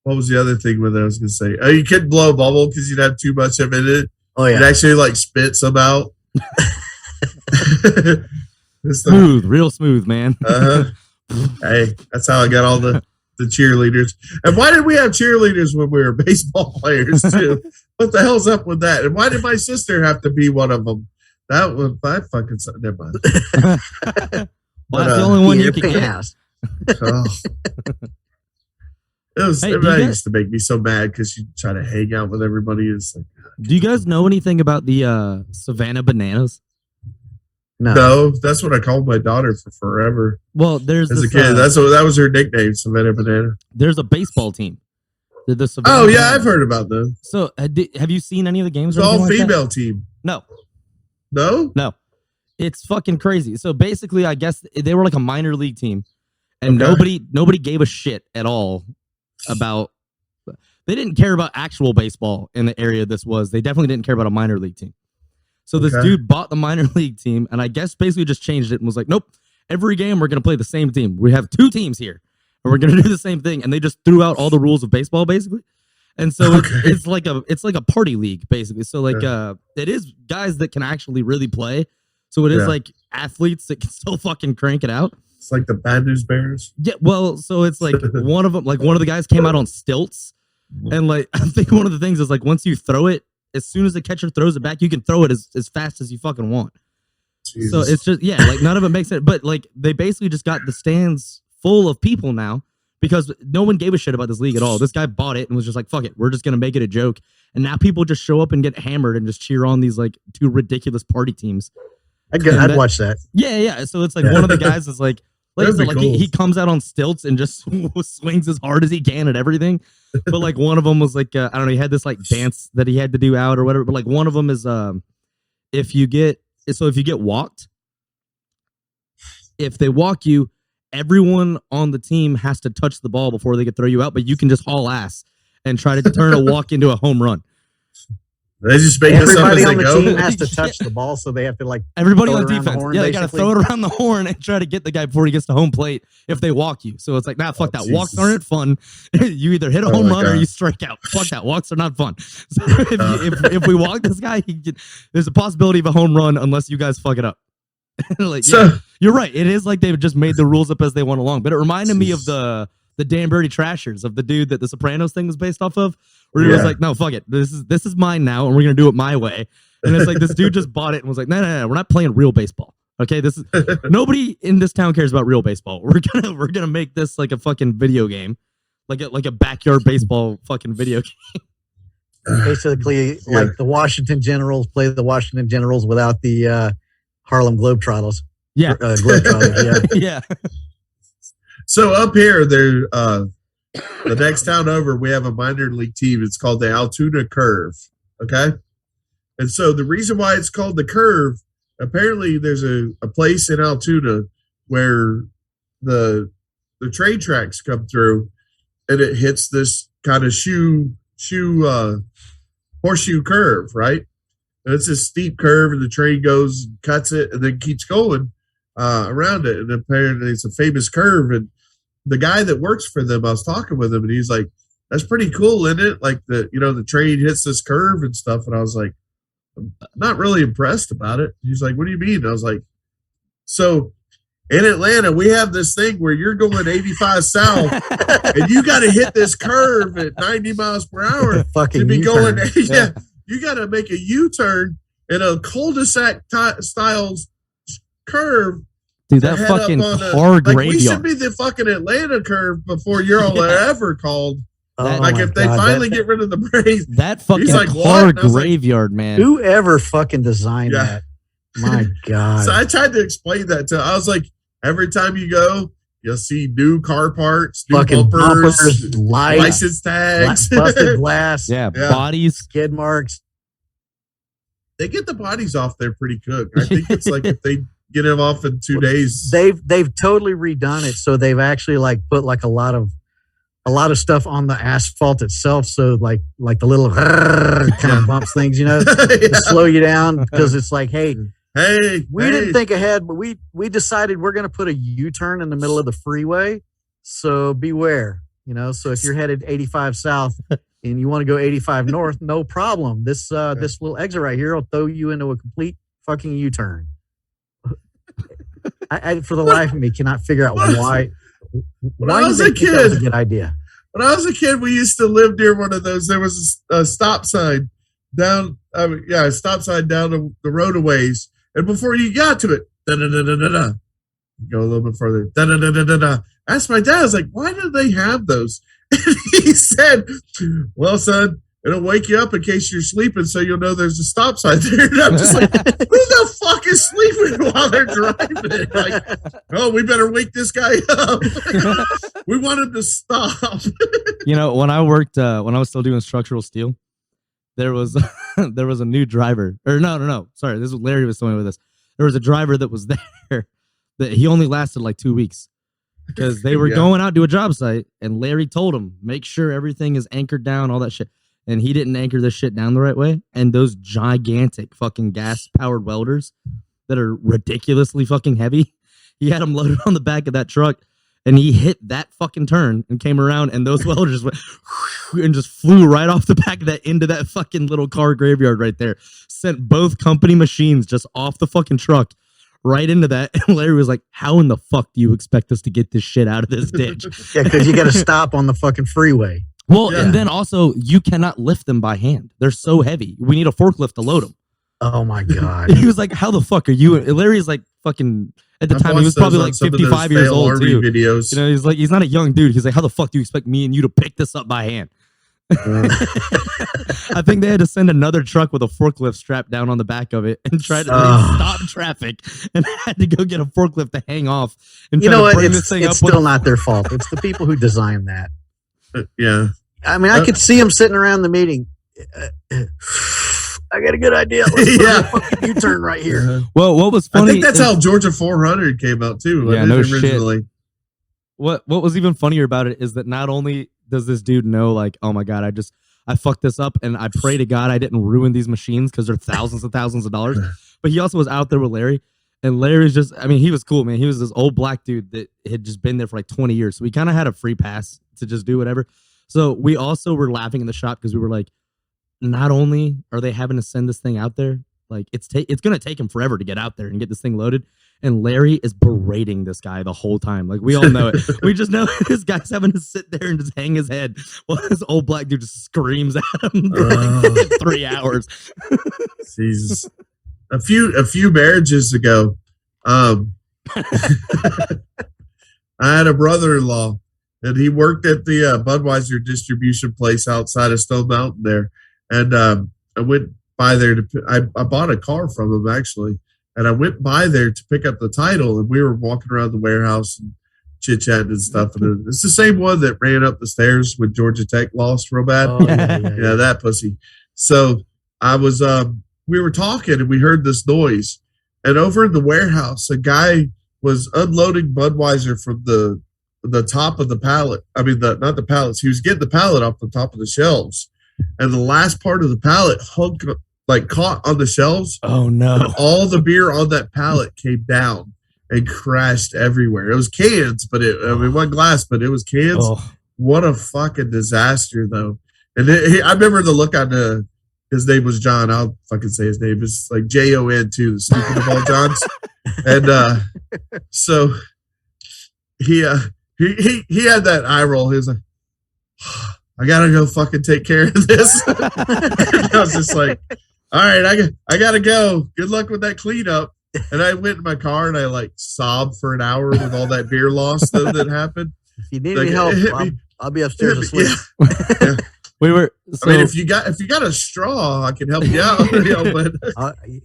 Speaker 3: what was the other thing with it I was gonna say? Oh, you couldn't blow a bubble because you'd have too much of it in it.
Speaker 5: Oh yeah.
Speaker 3: You'd actually like spit some out.
Speaker 4: Smooth, real smooth, man.
Speaker 3: Hey, that's how I got all the cheerleaders. And why did we have cheerleaders when we were baseball players too? What the hell's up with that? And why did my sister have to be one of them? That fucking never mind.
Speaker 4: Well, that's the only one you can get.
Speaker 3: Oh. It used to make me so mad because you try to hang out with everybody. It's like,
Speaker 4: do you guys know anything about the Savannah Bananas?
Speaker 3: No, that's what I called my daughter for forever.
Speaker 4: Well, there's
Speaker 3: as a kid, that was her nickname, Savannah Banana.
Speaker 4: There's a baseball team. The
Speaker 3: Savannah Bananas. I've heard about them.
Speaker 4: So, have you seen any of the games?
Speaker 3: It's all female team.
Speaker 4: No. It's fucking crazy. So basically, I guess they were like a minor league team, and nobody gave a shit at all about. They didn't care about actual baseball in the area this was. They definitely didn't care about a minor league team. So this dude bought the minor league team, and I guess basically just changed it and was like, nope, every game we're going to play the same team. We have 2 teams here, and we're going to do the same thing. And they just threw out all the rules of baseball, basically. And so it's like a party league, basically. So like it is guys that can actually really play. So it is like athletes that can still fucking crank it out.
Speaker 3: It's like the Bad News Bears.
Speaker 4: Yeah, well, so it's like one of them, like one of the guys came out on stilts, and like I think one of the things is like once you throw it, as soon as the catcher throws it back, you can throw it as fast as you fucking want. Jesus. So it's just like none of it makes sense. But like they basically just got the stands full of people now because no one gave a shit about this league at all. This guy bought it and was just like, fuck it, we're just gonna make it a joke. And now people just show up and get hammered and just cheer on these like 2 ridiculous party teams.
Speaker 5: I'd watch that.
Speaker 4: Yeah. So it's like one of the guys is like cool. he comes out on stilts and just swings as hard as he can at everything. But like one of them was like I don't know, he had this like dance that he had to do out or whatever. But like one of them is if you get walked, if they walk you, everyone on the team has to touch the ball before they can throw you out. But you can just haul ass and try to turn a walk into a home run.
Speaker 3: They just make
Speaker 5: everybody on the team has to touch the ball, so they have to like
Speaker 4: everybody on defense. They got to throw it around the horn and try to get the guy before he gets to home plate. If they walk you, so it's like fuck that. Jesus. Walks aren't fun. You either hit a home run or you strike out. Fuck that. Walks are not fun. So if we walk this guy, there's a possibility of a home run unless you guys fuck it up. You're right. It is like they've just made the rules up as they went along. But it reminded me of the Danbury Trashers, of the dude that the Sopranos thing was based off of. Where he was like, no, fuck it. This is mine now, and we're gonna do it my way. And it's like this dude just bought it and was like, no, we're not playing real baseball. Okay, this is nobody in this town cares about real baseball. We're gonna make this like a fucking video game, like a backyard baseball fucking video game.
Speaker 5: Basically, like the Washington Generals play the Washington Generals without the Harlem Globetrotters.
Speaker 4: Yeah,
Speaker 5: Globetrotters.
Speaker 4: Yeah.
Speaker 3: So up here, the next town over, we have a minor league team. It's called the Altoona Curve. Okay. And so the reason why it's called the Curve, apparently there's a place in Altoona where the train tracks come through and it hits this kind of horseshoe curve, right? And it's a steep curve and the train goes, cuts it, and then keeps going around it. And apparently it's a famous curve. And the guy that works for them, I was talking with him, and he's like, "That's pretty cool, isn't it? Like the train hits this curve and stuff." And I was like, "I'm not really impressed about it." He's like, "What do you mean?" And I was like, "So in Atlanta, we have this thing where you're going 85 south, and you got to hit this curve at 90 miles per hour to be going. Yeah, you got to make a U-turn in a cul-de-sac styles curve."
Speaker 4: Dude, that fucking car graveyard.
Speaker 3: We should be the fucking Atlanta curve before you're all ever called. If they finally get rid of the brakes.
Speaker 4: That fucking car graveyard, man.
Speaker 5: Whoever fucking designed that? My God.
Speaker 3: So I tried to explain that to him. I was like, every time you go, you'll see new car parts, new
Speaker 5: Fucking
Speaker 3: bumpers,
Speaker 5: lights,
Speaker 3: license tags,
Speaker 5: busted glass,
Speaker 4: Yeah,
Speaker 3: Yeah.
Speaker 4: bodies.
Speaker 5: skid marks.
Speaker 3: They get the bodies off there pretty quick. I think it's like if they get them off in 2 days.
Speaker 5: They've totally redone it, so they've actually like put like a lot of stuff on the asphalt itself, so like the little kind of bumps things, to slow you down, because it's like, hey, we didn't think ahead, but we decided we're going to put a U-turn in the middle of the freeway, so beware. So if you're headed 85 south and you want to go 85 north, no problem. This little exit right here will throw you into a complete fucking U-turn. I for the life of me cannot figure out why.
Speaker 3: When I was a kid,
Speaker 5: that was a good idea.
Speaker 3: When I was a kid, we used to live near one of those. There was a stop sign down, a stop sign down the road a ways, and before you got to it, da-da-da-da-da-da, go a little bit further, da-da-da-da-da-da. I asked my dad, I was like, why do they have those? And he said, well, son, it'll wake you up in case you're sleeping, so you'll know there's a stop sign there. And I'm just like, who the fuck is sleeping while they're driving? Like, oh, we better wake this guy up. We want him to stop.
Speaker 4: When I worked, when I was still doing structural steel, there was a new driver. Or no. Sorry, this was Larry was telling me with this. There was a driver that was there that he only lasted like 2 weeks. Because they were going out to a job site, and Larry told him, make sure everything is anchored down, all that shit. And he didn't anchor this shit down the right way. And those gigantic fucking gas-powered welders that are ridiculously fucking heavy, he had them loaded on the back of that truck, and he hit that fucking turn and came around, and those welders went and just flew right off the back of that into that fucking little car graveyard right there. Sent both company machines just off the fucking truck. Right into that. And Larry was like, how in the fuck do you expect us to get this shit out of this ditch?
Speaker 5: Yeah, because you got to stop on the fucking freeway.
Speaker 4: Well, and then also, you cannot lift them by hand. They're so heavy. We need a forklift to load them.
Speaker 5: Oh, my God.
Speaker 4: He was like, how the fuck are you? Larry's like fucking, at the time, he was probably like 55 years old, too.
Speaker 3: Videos.
Speaker 4: He's like, he's not a young dude. He's like, how the fuck do you expect me and you to pick this up by hand? I think they had to send another truck with a forklift strapped down on the back of it and try to stop traffic, and had to go get a forklift to hang off and try to bring this thing up.
Speaker 5: It's still not their fault. It's the people who designed that.
Speaker 3: Yeah.
Speaker 5: I mean, I could see them sitting around the meeting. I got a good idea. Let's put a fucking U-turn right here.
Speaker 4: Well, what was funny?
Speaker 3: I think that's how Georgia 400 came out too.
Speaker 4: Yeah, no originally. Shit. What was even funnier about it is that not only does this dude know, like, oh my God, I fucked this up, and I pray to God I didn't ruin these machines because they're thousands and thousands of dollars. But he also was out there with Larry, and Larry's just, I mean, he was cool, man. He was this old black dude that had just been there for like 20 years. So we kind of had a free pass to just do whatever. So we also were laughing in the shop because we were like, not only are they having to send this thing out there, like it's going to take him forever to get out there and get this thing loaded. And Larry is berating this guy the whole time. Like, we all know it. We just know this guy's having to sit there and just hang his head while this old black dude just screams at him for like 3 hours.
Speaker 3: Jesus. A few marriages ago, I had a brother-in-law, and he worked at the Budweiser distribution place outside of Stone Mountain there. And I went by there I bought a car from him, actually. And I went by there to pick up the title, and we were walking around the warehouse and chit-chatting and stuff. And it's the same one that ran up the stairs when Georgia Tech lost real bad.
Speaker 5: Oh, yeah,
Speaker 3: that pussy. So I was, we were talking, and we heard this noise. And over in the warehouse, a guy was unloading Budweiser from the top of the pallet. I mean, not the pallets. He was getting the pallet off the top of the shelves. And the last part of the pallet caught on the shelves.
Speaker 4: Oh no.
Speaker 3: And all the beer on that pallet came down and crashed everywhere. It was cans, but it wasn't glass, but it was cans.
Speaker 4: Oh.
Speaker 3: What a fucking disaster, though. And I remember the look on his name was John. I'll fucking say his name. It's like Jon too, the stupid of all Johns. And so he had that eye roll. He was like, I gotta go fucking take care of this. I was just like, all right, I gotta go. Good luck with that cleanup. And I went in my car and I like sobbed for an hour with all that beer loss that happened.
Speaker 5: If you need any help, I'll be upstairs asleep.
Speaker 3: Yeah.
Speaker 4: We were.
Speaker 3: I mean, if you got a straw, I can help you out.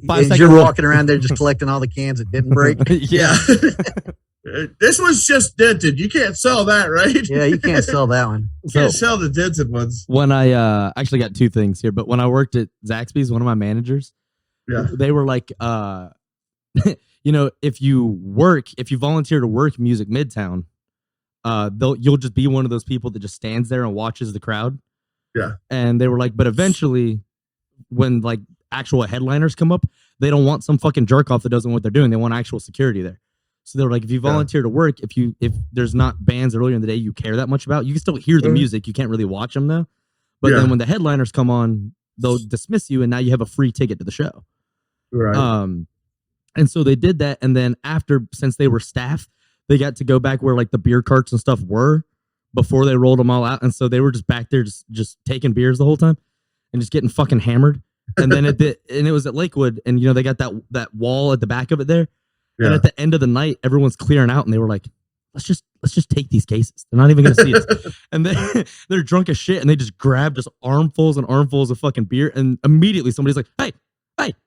Speaker 3: But
Speaker 5: as you're walking around there just collecting all the cans that didn't break.
Speaker 4: Yeah.
Speaker 3: This one's just dented. You can't sell that, right?
Speaker 5: Yeah, you can't sell that one.
Speaker 3: You can't sell the dented ones.
Speaker 4: When I actually got two things here, but when I worked at Zaxby's, one of my managers, they were like, if you volunteer to work Music Midtown, you'll just be one of those people that just stands there and watches the crowd.
Speaker 3: Yeah.
Speaker 4: And they were like, but eventually, when like actual headliners come up, they don't want some fucking jerk off that doesn't know what they're doing. They want actual security there. So they were like, if you volunteer to work, if there's not bands earlier in the day you care that much about, you can still hear the music. You can't really watch them though. But then when the headliners come on, they'll dismiss you, and now you have a free ticket to the show.
Speaker 3: Right.
Speaker 4: And so they did that, and then since they were staff, they got to go back where like the beer carts and stuff were before they rolled them all out, and so they were just back there just taking beers the whole time and just getting fucking hammered. And then it was at Lakewood, and they got that wall at the back of it there. Yeah. And at the end of the night, everyone's clearing out, and they were like, let's just take these cases. They're not even going to see us. And they're drunk as shit, and they just grab just armfuls and armfuls of fucking beer, and immediately somebody's like, hey,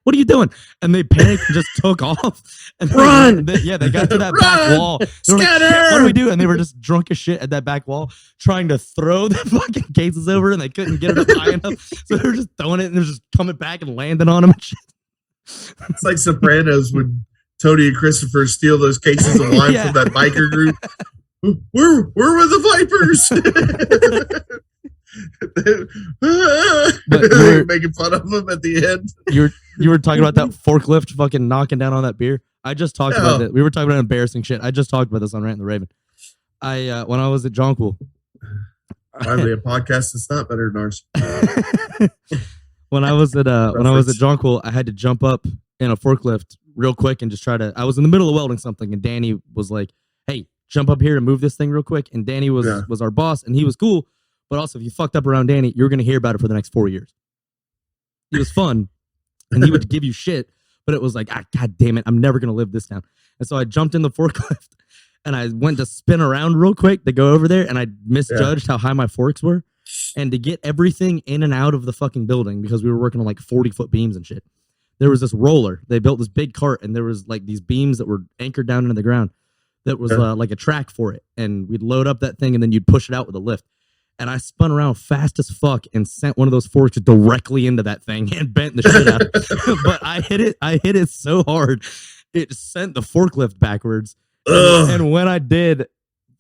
Speaker 4: what are you doing? And they panicked and just took off. And
Speaker 5: Run!
Speaker 4: They got to that back wall. They were like, what do we do? And they were just drunk as shit at that back wall, trying to throw the fucking cases over, and they couldn't get it up high enough. So they were just throwing it, and they're just coming back and landing on them and shit.
Speaker 3: It's like Sopranos when Tony and Christopher steal those cases of wine from that biker group. Where were the Vipers? But making fun of them at the end.
Speaker 4: You were talking about that forklift fucking knocking down on that beer. I just talked about that. We were talking about embarrassing shit. I just talked about this on Rant the Raven. When I was at Jonquil.
Speaker 3: Hardly a podcast that's not better than ours.
Speaker 4: When I was at Jonquil, I had to jump up in a forklift real quick and just I was in the middle of welding something, and Danny was like, hey, jump up here and move this thing real quick. And Danny was our boss, and he was cool. But also, if you fucked up around Danny, you're going to hear about it for the next 4 years. It was fun, and he would give you shit, but it was like, God damn it, I'm never going to live this down. And so I jumped in the forklift, and I went to spin around real quick to go over there, and I misjudged how high my forks were. And to get everything in and out of the fucking building, because we were working on like 40-foot beams and shit, there was this roller. They built this big cart, and there was like these beams that were anchored down into the ground that was like a track for it. And we'd load up that thing, and then you'd push it out with a lift. And I spun around fast as fuck and sent one of those forks directly into that thing and bent the shit out. But I hit it so hard, it sent the forklift backwards. And when I did,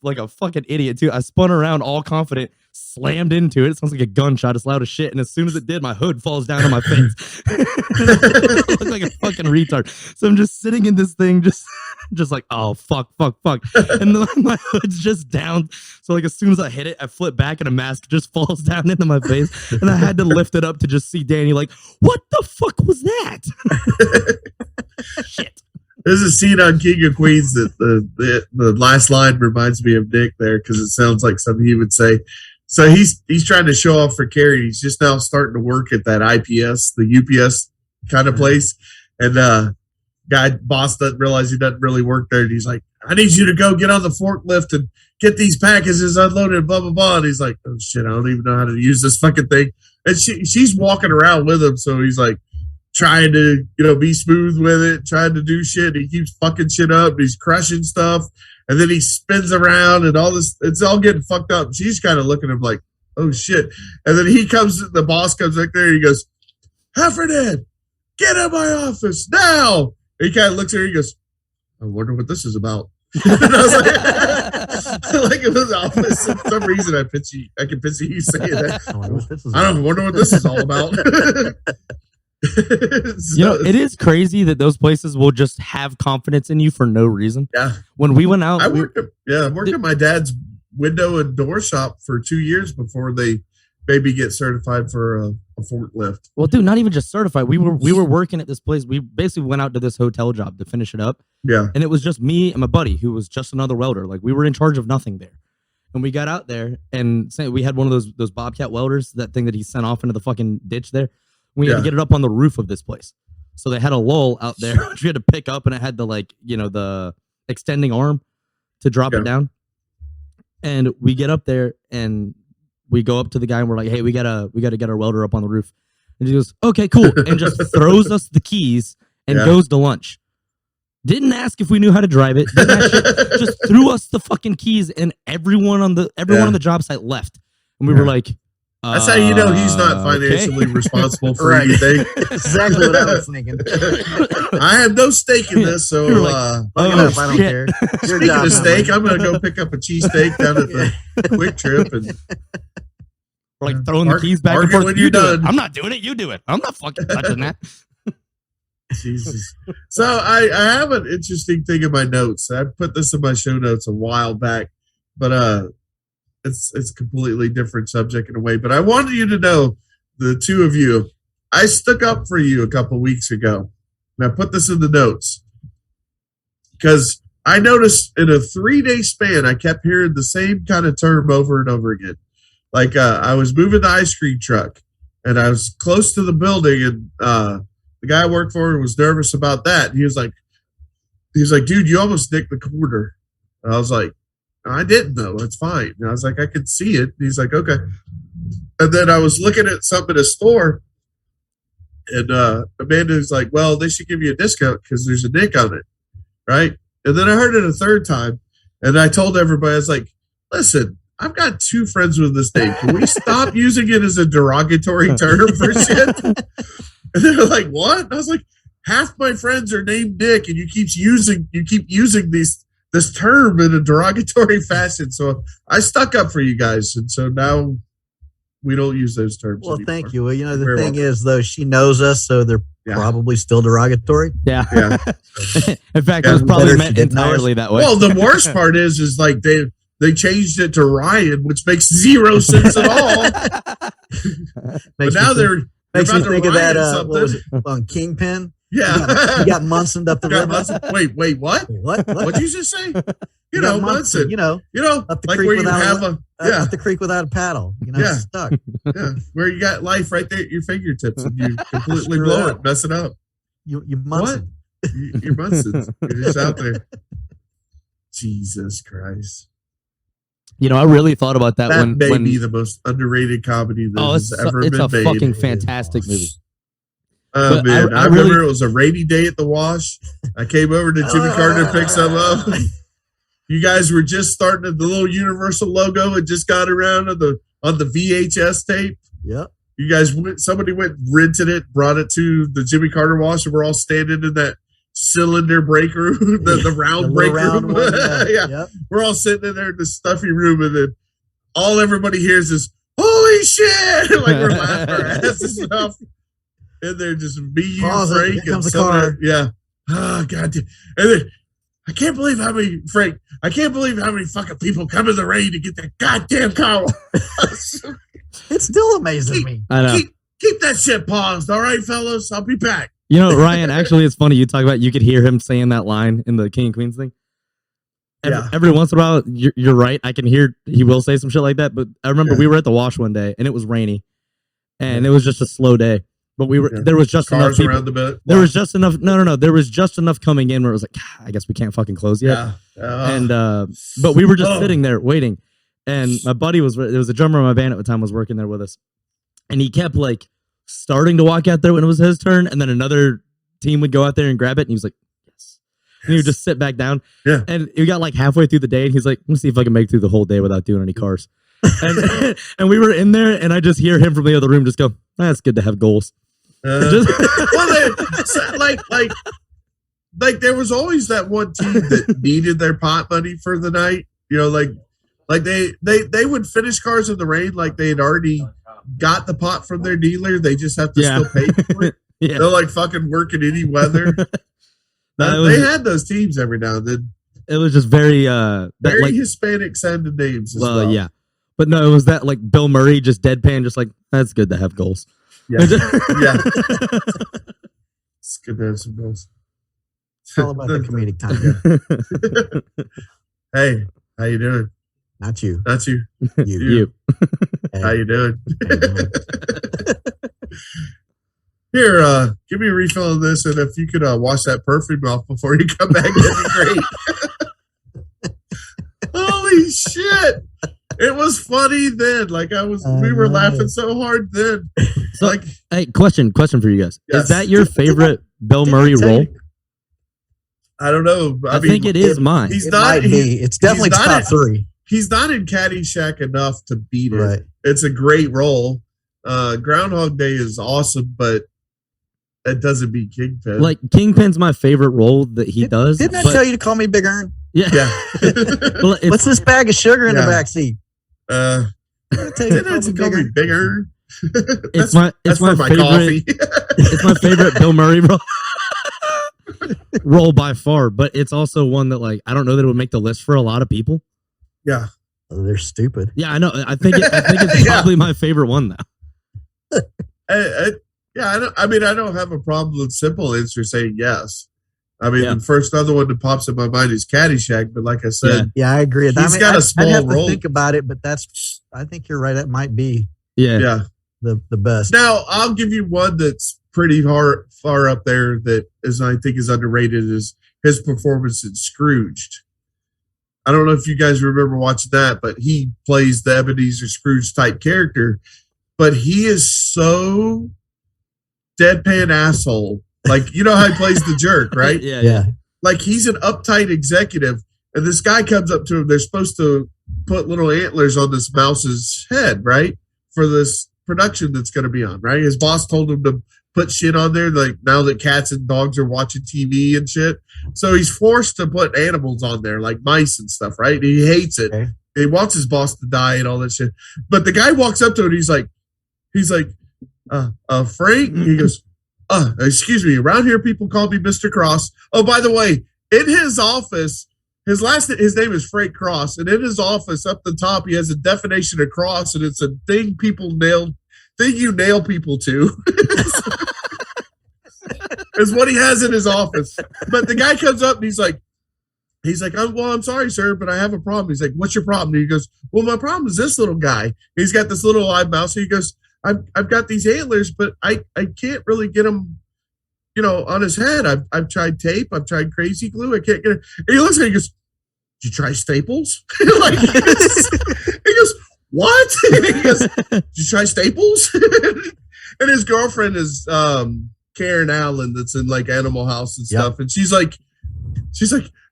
Speaker 4: like a fucking idiot too, I spun around all confident, slammed into it. It sounds like a gunshot. It's loud as shit. And as soon as it did, my hood falls down on my face. I look like a fucking retard. So I'm just sitting in this thing, just like, oh, fuck. And then my hood's just down. So like as soon as I hit it, I flip back and a mask just falls down into my face. And I had to lift it up to just see Danny like, what the fuck was that? Shit.
Speaker 3: There's a scene on King of Queens that the last line reminds me of Nick there, because it sounds like something he would say. So he's trying to show off for Carrie. He's just now starting to work at that IPS, the UPS kind of place. And boss doesn't realize he doesn't really work there. And he's like, I need you to go get on the forklift and get these packages unloaded, blah, blah, blah. And he's like, oh shit, I don't even know how to use this fucking thing. And she's walking around with him. So he's like, trying to, be smooth with it, trying to do shit. He keeps fucking shit up. He's crushing stuff. And then he spins around and all this, it's all getting fucked up. She's kind of looking at him like, oh shit. And then the boss comes back there and he goes, Heffernan, get in my office now. And he kind of looks at her and he goes, I wonder what this is about. And I was like in his office, for some reason I can picture you saying that. I wonder what this is all about.
Speaker 4: It is crazy that those places will just have confidence in you for no reason.
Speaker 3: Yeah.
Speaker 4: When we went out,
Speaker 3: I worked at my dad's window and door shop for 2 years before they maybe get certified for a forklift.
Speaker 4: Well, dude, not even just certified. We were working at this place. We basically went out to this hotel job to finish it up.
Speaker 3: Yeah.
Speaker 4: And it was just me and my buddy, who was just another welder. Like, we were in charge of nothing there. And we got out there, and we had one of those Bobcat welders, that thing that he sent off into the fucking ditch there. We had to get it up on the roof of this place. So they had a lull out there, which we had to pick up, and it had the extending arm to drop it down. And we get up there and we go up to the guy and we're like, hey, we gotta get our welder up on the roof. And he goes, okay, cool. And just throws us the keys and goes to lunch. Didn't ask if we knew how to drive it. Didn't ask shit, just threw us the fucking keys, and everyone on the job site left. And we were like,
Speaker 3: that's how you know he's not financially responsible for anything.
Speaker 5: Exactly what I was thinking.
Speaker 3: I have no stake in this, so
Speaker 5: I don't care.
Speaker 3: Speaking of steak, I'm gonna go pick up a cheesesteak down at the Quick Trip and
Speaker 4: like throwing the keys back and forth.
Speaker 3: When you're done.
Speaker 4: I'm not doing it. You do it. I'm not fucking touching that.
Speaker 3: Jesus. So I have an interesting thing in my notes. I put this in my show notes a while back, but it's a completely different subject in a way. But I wanted you to know, the two of you, I stuck up for you a couple weeks ago. And I put this in the notes because I noticed in a 3-day span, I kept hearing the same kind of term over and over again. Like I was moving the ice cream truck and I was close to the building, and the guy I worked for was nervous about that. And he was like, dude, you almost nicked the corner. And I was like, I didn't know. It's fine. And I was like, I could see it. And he's like, okay. And then I was looking at something at a store, and Amanda's like, well, they should give you a discount because there's a nick on it. Right. And then I heard it a third time, and I told everybody, I was like, listen, I've got 2 friends with this name. Can we stop using it as a derogatory term for shit? And they're like, what? And I was like, half my friends are named Nick, and you keep using this term in a derogatory fashion. So I stuck up for you guys, and so now we don't use those terms.
Speaker 5: Well,
Speaker 3: anymore.
Speaker 5: thank you. Well, the thing is, though, she knows us, so they're probably still derogatory.
Speaker 4: Yeah. In fact, it was probably meant entirely that way.
Speaker 3: Well, the worst part is like they changed it to Ryan, which makes 0 sense at all. But now they're
Speaker 5: makes me think of that.
Speaker 3: What
Speaker 5: was it, on Kingpin?
Speaker 3: Yeah,
Speaker 5: you got Munson up the river.
Speaker 3: Wait, what?
Speaker 5: What?
Speaker 3: What'd you just say? You know, Munson.
Speaker 5: You know,
Speaker 3: up the creek without
Speaker 5: up the creek without a paddle. Stuck.
Speaker 3: Yeah, where you got life right there at your fingertips, and you completely blow it, mess it up.
Speaker 5: You Munson.
Speaker 3: You're Munson. You're just out there. Jesus Christ.
Speaker 4: I really thought about that,
Speaker 3: that may
Speaker 4: when
Speaker 3: be the most underrated comedy that has ever been made.
Speaker 4: It's a fucking fantastic movie.
Speaker 3: Oh, man. I remember it was a rainy day at the wash. I came over to Jimmy Carter to pick some up. You guys were just starting at the little Universal logo and just got around on the VHS tape.
Speaker 5: Yep.
Speaker 3: You guys somebody went, rented it, brought it to the Jimmy Carter wash, and we're all standing in that cylinder break room, the round break room. Yeah. Yep. We're all sitting in there in the stuffy room, and then all everybody hears is, holy shit! Like we're laughing our asses off. And they're just me, you, Frank, and car. Yeah. Oh, God damn. And then, I can't believe how many fucking people come in the rain to get that goddamn car.
Speaker 5: It still amazes me.
Speaker 4: I know.
Speaker 3: Keep that shit paused, all right, fellas? I'll be back.
Speaker 4: Ryan, actually, it's funny. You talk about, you could hear him saying that line in the King and Queens thing. Every once in a while, you're right. I can hear he will say some shit like that. But I remember we were at the wash one day, and it was rainy. And it was just a slow day. But there was just
Speaker 3: Cars
Speaker 4: enough people.
Speaker 3: Around the bed.
Speaker 4: There was just enough. No. There was just enough coming in where it was like, I guess we can't fucking close yet. Yeah. But we were just sitting there waiting. And my buddy there was a drummer in my band at the time, was working there with us. And he kept like starting to walk out there when it was his turn. And then another team would go out there and grab it. And he was like, yes. And he would just sit back down.
Speaker 3: Yeah.
Speaker 4: And we got like halfway through the day. And he's like, let me see if I can make it through the whole day without doing any cars. And we were in there, and I just hear him from the other room just go, that's good to have goals.
Speaker 3: Like there was always that one team that needed their pot money for the night. Like they would finish cars in the rain, like they had already got the pot from their dealer. They just have to still pay for it. They're like fucking working any weather. They had those teams every now and then.
Speaker 4: It was just very
Speaker 3: Hispanic sounding names as well.
Speaker 4: Yeah. But no, it was that like Bill Murray, just deadpan, just like, that's good to have goals.
Speaker 3: Yeah. Yeah. It's good to have some goals.
Speaker 5: It's all about the comedic timing.
Speaker 3: Hey, how you doing?
Speaker 5: Not you.
Speaker 3: Not you.
Speaker 4: You.
Speaker 3: How you doing? Here, give me a refill of this, and if you could wash that perfume off before you come back, that'd be great. Holy shit! It was funny then. Like we were laughing so hard then.
Speaker 4: So, hey, question for you guys.
Speaker 3: Yes.
Speaker 4: Is that your favorite Bill Murray role?
Speaker 3: I don't know.
Speaker 4: I think it is mine.
Speaker 3: He's
Speaker 5: It
Speaker 3: not.
Speaker 5: might be. It's definitely
Speaker 3: he's not
Speaker 5: top
Speaker 3: in-
Speaker 5: three.
Speaker 3: He's not in Caddyshack enough to beat it.
Speaker 5: Right.
Speaker 3: It's a great role. Groundhog Day is awesome, but that doesn't beat Kingpin.
Speaker 4: Like Kingpin's my favorite role that he does.
Speaker 5: Didn't I
Speaker 4: but-
Speaker 5: tell you to call me Big Earn?
Speaker 4: Yeah.
Speaker 3: yeah.
Speaker 4: Well, it's-
Speaker 5: What's this bag of sugar in the
Speaker 3: Yeah.
Speaker 5: back seat?
Speaker 3: Didn't I call me bigger?
Speaker 4: It's my
Speaker 3: for my
Speaker 4: favorite.
Speaker 3: coffee.
Speaker 4: It's my favorite Bill Murray role by far, but it's also one that like I don't know that it would make the list for a lot of people.
Speaker 3: Yeah.
Speaker 5: Oh, they're stupid.
Speaker 4: Yeah, I know. I think it's
Speaker 3: Yeah.
Speaker 4: probably my favorite one though.
Speaker 3: I mean, I don't have a problem with simple answer saying yes. I mean,
Speaker 4: Yeah.
Speaker 3: the first other one that pops in my mind is Caddyshack, but like I said,
Speaker 5: Yeah, I agree.
Speaker 3: He's got a small
Speaker 5: I'd have
Speaker 3: role.
Speaker 5: to think about it, but I think you're right. That might be
Speaker 4: Yeah.
Speaker 3: yeah.
Speaker 5: the best.
Speaker 3: Now, I'll give you one that's pretty far up there that I think is underrated is his performance in Scrooged. I don't know if you guys remember watching that, but he plays the Ebenezer Scrooge type character, but he is so deadpan asshole. Like, you know how he plays the jerk, right?
Speaker 5: Yeah.
Speaker 3: Like he's an uptight executive, and this guy comes up to him. They're supposed to put little antlers on this mouse's head, right? For this production that's going to be on, right? His boss told him to put shit on there, like now that cats and dogs are watching TV and shit. So he's forced to put animals on there, like mice and stuff, right? And he hates it.
Speaker 5: Okay.
Speaker 3: He wants his boss to die and all that shit. But the guy walks up to him, and he's like, Frank? He goes, excuse me, around here people call me Mr. Cross. Oh, by the way, in his office, his name is Frank Cross, and in his office up the top he has a definition of cross, and it's a thing you nail people to. Is what he has in his office. But the guy comes up and he's like, I'm sorry, sir, but I have a problem. He's like, what's your problem? And he goes, well, my problem is this little guy. He's got this little live mouse. He goes, I've got these antlers, but I can't really get them, on his head. I've tried tape. I've tried crazy glue. I can't get it. And he looks at me and he goes, did you try staples? Like, he goes, what? And he goes, did you try staples? And his girlfriend is Karen Allen, that's in like Animal House and stuff. Yep. And she's like,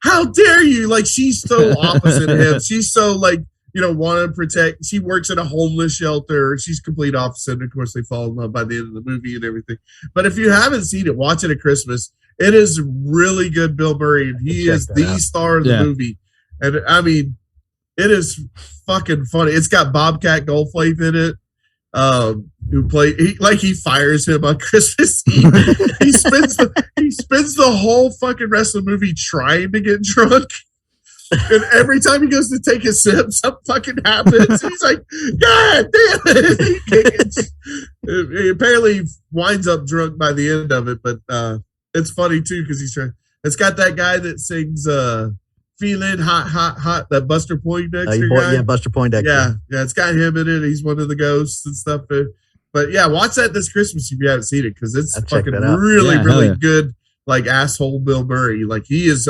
Speaker 3: how dare you? Like, she's so opposite of him. She's so like, want to protect. She works at a homeless shelter. She's complete opposite. And of course, they fall in love by the end of the movie and everything. But if you haven't seen it, watch it at Christmas. It is really good, Bill Murray, and he is the star of the movie. And I mean, it is fucking funny. It's got Bobcat Goldthwait in it. He fires him on Christmas Eve. he spends the whole fucking rest of the movie trying to get drunk. And every time he goes to take a sip, something fucking happens. He's like, God damn it. He apparently winds up drunk by the end of it, but it's funny too because it's got that guy that sings Feeling Hot, Hot, Hot, that Buster Poindexter guy.
Speaker 5: Yeah, Buster Poindexter.
Speaker 3: Yeah, it's got him in it. He's one of the ghosts and stuff. But yeah, watch that this Christmas if you haven't seen it because it's fucking really good. Like asshole Bill Murray. Like he is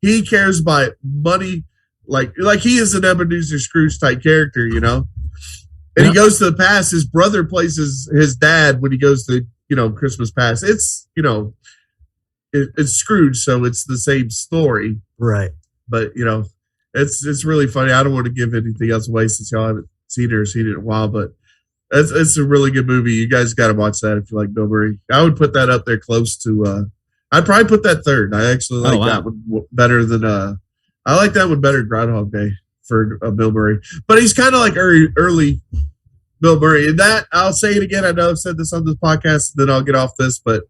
Speaker 3: he cares about money. Like he is an Ebenezer Scrooge type character, And he goes to the past. His brother plays his dad when he goes to, Christmas past. It's, it's Scrooge, so it's the same story.
Speaker 5: Right.
Speaker 3: But, it's really funny. I don't want to give anything else away since y'all haven't seen it in a while, but it's a really good movie. You guys got to watch that if you like Bill Murray. I would put that up there close to, I'd probably put that third. I actually like that one better than, I like that one better than Groundhog Day for Bill Murray. But he's kind of like early Bill Murray. And that, I'll say it again. I know I've said this on this podcast, and then I'll get off this, but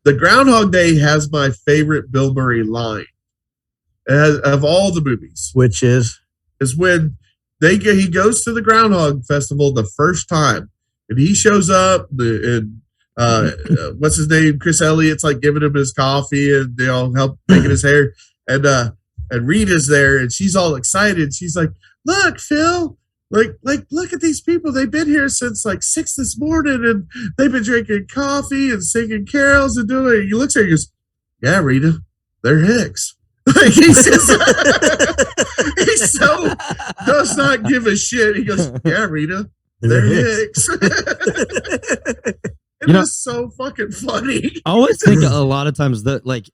Speaker 3: the Groundhog Day has my favorite Bill Murray line of all the movies.
Speaker 5: Which is
Speaker 3: when he goes to the Groundhog Festival the first time, and he shows up, and what's his name? Chris Elliott's like giving him his coffee, and they all help making his hair, and Rita's there, and she's all excited. She's like, "Look, Phil, like look at these people. They've been here since like 6 this morning, and they've been drinking coffee and singing carols and doing it." He looks at her and goes, "Yeah, Rita, they're Hicks." Like he so does not give a shit. He goes, "Yeah, Rita, they're Hicks." It is so fucking funny.
Speaker 4: I always think a lot of times that like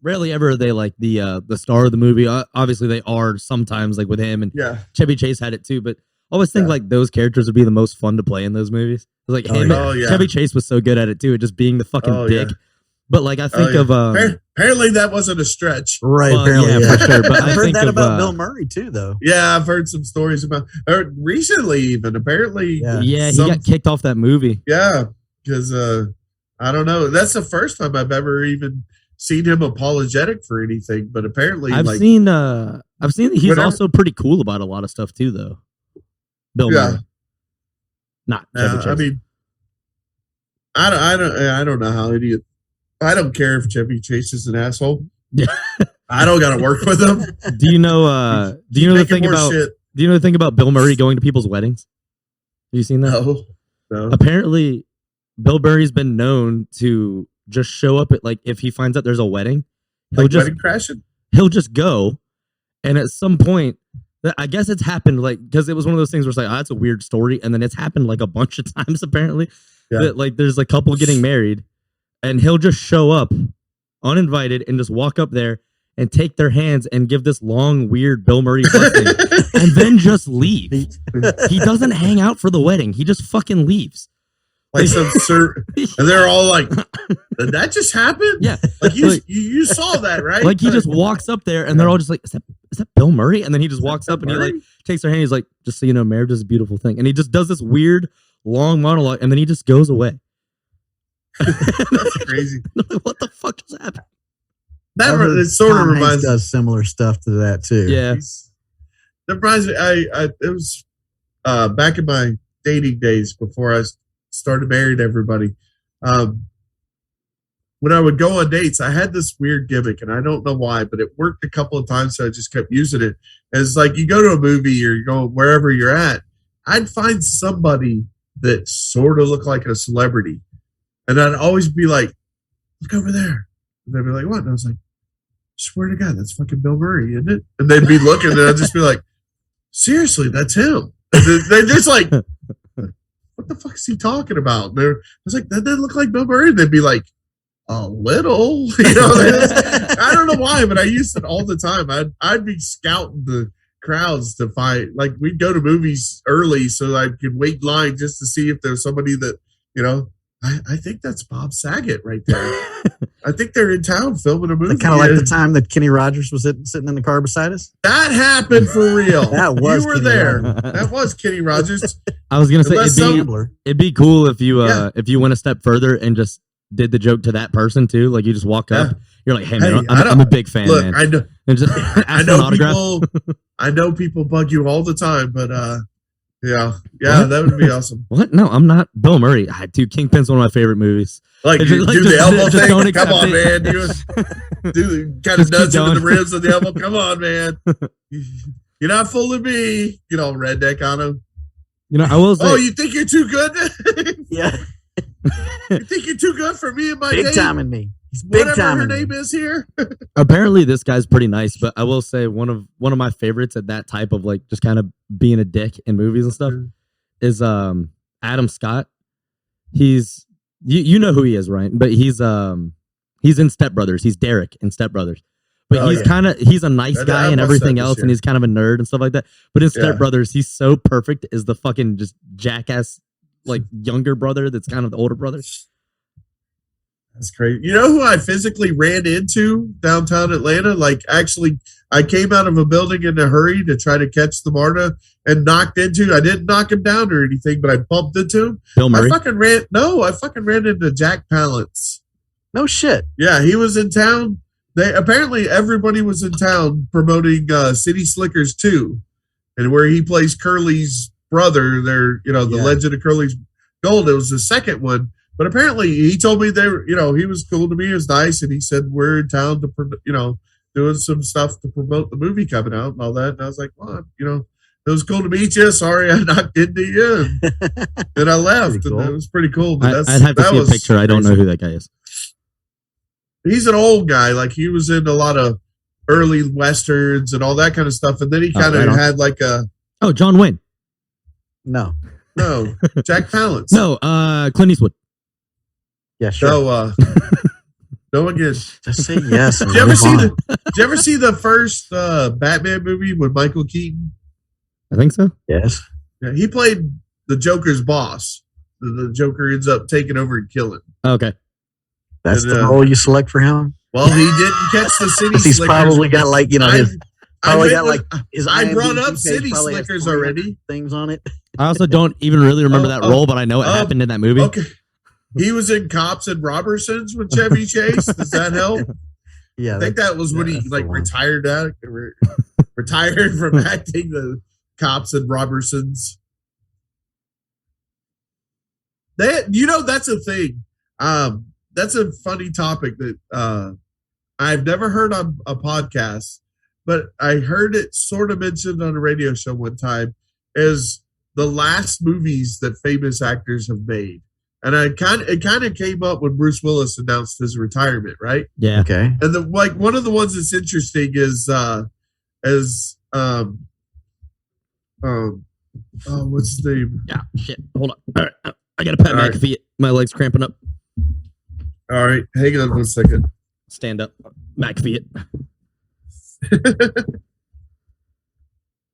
Speaker 4: rarely ever are they like the star of the movie. Obviously, they are sometimes like with him and
Speaker 3: Yeah.
Speaker 4: Chevy Chase had it too. But I always think like those characters would be the most fun to play in those movies. Like him, Chevy Chase was so good at it too, just being the fucking dick.
Speaker 3: Yeah.
Speaker 4: But like I think of
Speaker 3: apparently that wasn't a stretch,
Speaker 5: right?
Speaker 4: Well,
Speaker 5: Apparently,
Speaker 4: yeah, for sure. But
Speaker 5: I've
Speaker 4: I
Speaker 5: heard
Speaker 4: think
Speaker 5: that
Speaker 4: of,
Speaker 5: about Bill Murray too, though.
Speaker 3: Yeah, I've heard some stories about recently even. Apparently,
Speaker 4: yeah, he got kicked off that movie.
Speaker 3: Yeah, because I don't know. That's the first time I've ever even seen him apologetic for anything. But apparently,
Speaker 4: I've seen that he's also pretty cool about a lot of stuff too, though. Bill Murray, not Chevy Chase.
Speaker 3: I mean, I don't know how idiot. I don't care if Chevy Chase is an asshole.
Speaker 4: Yeah,
Speaker 3: I don't got to work with him.
Speaker 4: Do you know? Do you know the thing about?
Speaker 3: Shit.
Speaker 4: Do you know the thing about Bill Murray going to people's weddings? Have you seen that?
Speaker 3: No.
Speaker 4: Apparently, Bill Murray's been known to just show up at like if he finds out there's a wedding,
Speaker 3: wedding crashing.
Speaker 4: He'll just go, and at some point, I guess it's happened like because it was one of those things where it's like, oh, that's a weird story, and then it's happened like a bunch of times apparently.
Speaker 3: Yeah.
Speaker 4: That like there's a couple getting married, and he'll just show up uninvited and just walk up there and take their hands and give this long, weird Bill Murray blessing and then just leave. He doesn't hang out for the wedding. He just fucking leaves.
Speaker 3: Like some and they're all like, did that just happen?
Speaker 4: Yeah.
Speaker 3: Like you saw that, right?
Speaker 4: Like he just walks up there and they're all just like, is that Bill Murray? And then he just walks up and he like takes their hand. He's like, just so you know, marriage is a beautiful thing. And he just does this weird long monologue and then he just goes away.
Speaker 3: That's crazy.
Speaker 4: What the fuck is happening?
Speaker 3: It sort of reminds me.
Speaker 5: Does similar stuff to that too.
Speaker 4: Yeah.
Speaker 3: That reminds me. It was back in my dating days before I started marrying everybody. When I would go on dates, I had this weird gimmick, and I don't know why, but it worked a couple of times, so I just kept using it. It's like you go to a movie or you go wherever you're at, I'd find somebody that sort of looked like a celebrity. And I'd always be like, look over there. And they'd be like, what? And I was like, swear to God, that's fucking Bill Murray, isn't it? And they'd be looking, and I'd just be like, seriously, that's him. And they're just like, what the fuck is he talking about? I was like, that doesn't look like Bill Murray. They'd be like, a little. You know, I don't know why, but I used it all the time. I'd be scouting the crowds to find, like, we'd go to movies early so I could wait in line just to see if there's somebody that, you know, I think that's Bob Saget right there. I think they're in town filming a movie.
Speaker 5: Kind of like the time that Kenny Rogers was sitting in the car beside us.
Speaker 3: That happened for real.
Speaker 5: That was
Speaker 3: you were
Speaker 5: Kenny
Speaker 3: there.
Speaker 5: Rogers.
Speaker 3: That was Kenny Rogers.
Speaker 4: I was gonna say it'd be cool if you went a step further and just did the joke to that person too. Like you just walk up, you're like, "Hey man, I'm a big fan,
Speaker 3: look,
Speaker 4: man."
Speaker 3: I know,
Speaker 4: and just
Speaker 3: I know people. I know people bug you all the time, but yeah, that would be awesome.
Speaker 4: What? No, I'm not Bill Murray. Dude, Kingpin's one of my favorite movies.
Speaker 3: Like, do the elbow thing. Come on, man. Do kind of nuts into the ribs of the elbow. Come on, man. You're not fooling me. You know, redneck on him.
Speaker 4: You know, I will say.
Speaker 3: Oh, you think you're too good?
Speaker 5: Yeah.
Speaker 3: You think you're too good for me and my
Speaker 5: big time in me. He's big
Speaker 3: whatever
Speaker 5: time
Speaker 3: her
Speaker 5: in
Speaker 3: name
Speaker 5: me.
Speaker 3: is here.
Speaker 4: Apparently, this guy's pretty nice, but I will say one of my favorites at that type of like just kind of being a dick in movies and stuff is Adam Scott. He's you know who he is, right? But he's in Step Brothers. He's Derek in Step Brothers. But he's a nice guy and everything else, and he's kind of a nerd and stuff like that. But in Step Brothers, he's so perfect as the fucking just jackass like younger brother that's kind of the older brother.
Speaker 3: That's crazy. You know who I physically ran into downtown Atlanta? Like, actually, I came out of a building in a hurry to try to catch the MARTA and knocked into. I didn't knock him down or anything, but I bumped into him.
Speaker 4: Bill Murray?
Speaker 3: I fucking ran into Jack Palance.
Speaker 5: No shit.
Speaker 3: Yeah, he was in town. Apparently everybody was in town promoting City Slickers 2, and where he plays Curly's brother. There, the Legend of Curly's Gold. It was the second one. But apparently, he told me he was cool to me. He was nice, and he said we're in town to, doing some stuff to promote the movie coming out and all that. And I was like, well, it was cool to meet you. Sorry, I knocked into you, and I left. Cool. And it was pretty cool. But
Speaker 4: I'd have to see a picture. I don't know who that guy is.
Speaker 3: He's an old guy. Like, he was in a lot of early westerns and all that kind of stuff. And then he kind of had like
Speaker 4: John Wayne.
Speaker 5: No,
Speaker 3: Jack Palance.
Speaker 4: No, Clint Eastwood.
Speaker 5: Yeah, sure.
Speaker 3: So, No one gets.
Speaker 5: Just say yes.
Speaker 3: Did you ever see the first Batman movie with Michael Keaton?
Speaker 4: I think so.
Speaker 5: Yes.
Speaker 3: Yeah, he played the Joker's boss. The Joker ends up taking over and killing.
Speaker 4: Okay.
Speaker 5: That's
Speaker 3: And,
Speaker 5: the role you select for him?
Speaker 3: Well, he didn't catch the city
Speaker 5: He's
Speaker 3: slickers.
Speaker 5: probably got like, you know,
Speaker 3: I brought
Speaker 5: IMDb
Speaker 3: up
Speaker 5: page
Speaker 3: city
Speaker 5: probably has
Speaker 3: slickers
Speaker 5: 300
Speaker 3: already.
Speaker 5: things on it.
Speaker 4: I also don't even really remember that role, but I know it happened in that movie.
Speaker 3: Okay. He was in Cops and Robertsons with Chevy Chase. Does that help?
Speaker 5: Yeah.
Speaker 3: I think that was when he like retired from acting the Cops and Robertsons. That's a thing. That's a funny topic that I've never heard on a podcast, but I heard it sort of mentioned on a radio show one time is the last movies that famous actors have made. And it kind of came up when Bruce Willis announced his retirement, right?
Speaker 4: Yeah.
Speaker 5: Okay.
Speaker 3: And one of the ones that's interesting is what's his name?
Speaker 4: Yeah. Shit. Hold on. All right. I got to pat McAfee. My leg's cramping up.
Speaker 3: All right. Hang on 1 second.
Speaker 4: Stand up. McAfee.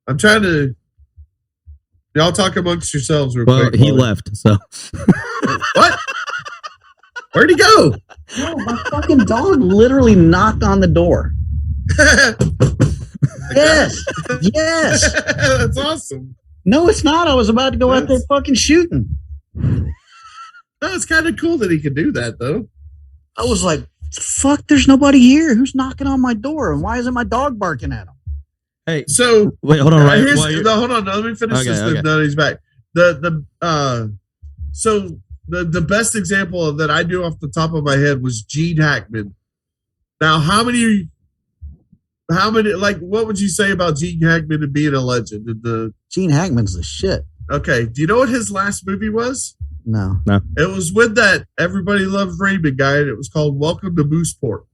Speaker 3: I'm trying to. Y'all talk amongst yourselves real quick.
Speaker 4: Well, he left, so.
Speaker 3: What? Where'd he go?
Speaker 5: No, my fucking dog literally knocked on the door. Yes. Yes.
Speaker 3: That's awesome.
Speaker 5: No, it's not. I was about to go out there fucking shooting.
Speaker 3: No, it's kind of cool that he can do that, though.
Speaker 5: I was like, fuck, there's nobody here. Who's knocking on my door? And why isn't my dog barking at him?
Speaker 4: Hey,
Speaker 3: so
Speaker 4: wait, hold on, right?
Speaker 3: Hold on. Let me finish this.
Speaker 4: Okay.
Speaker 3: Now he's back. So the best example that I do off the top of my head was Gene Hackman. Now, how many? Like, what would you say about Gene Hackman and being a legend?
Speaker 5: Gene Hackman's the shit.
Speaker 3: Okay, do you know what his last movie was?
Speaker 5: No.
Speaker 3: It was with that Everybody Loves Raymond guy, and it was called Welcome to Mooseport.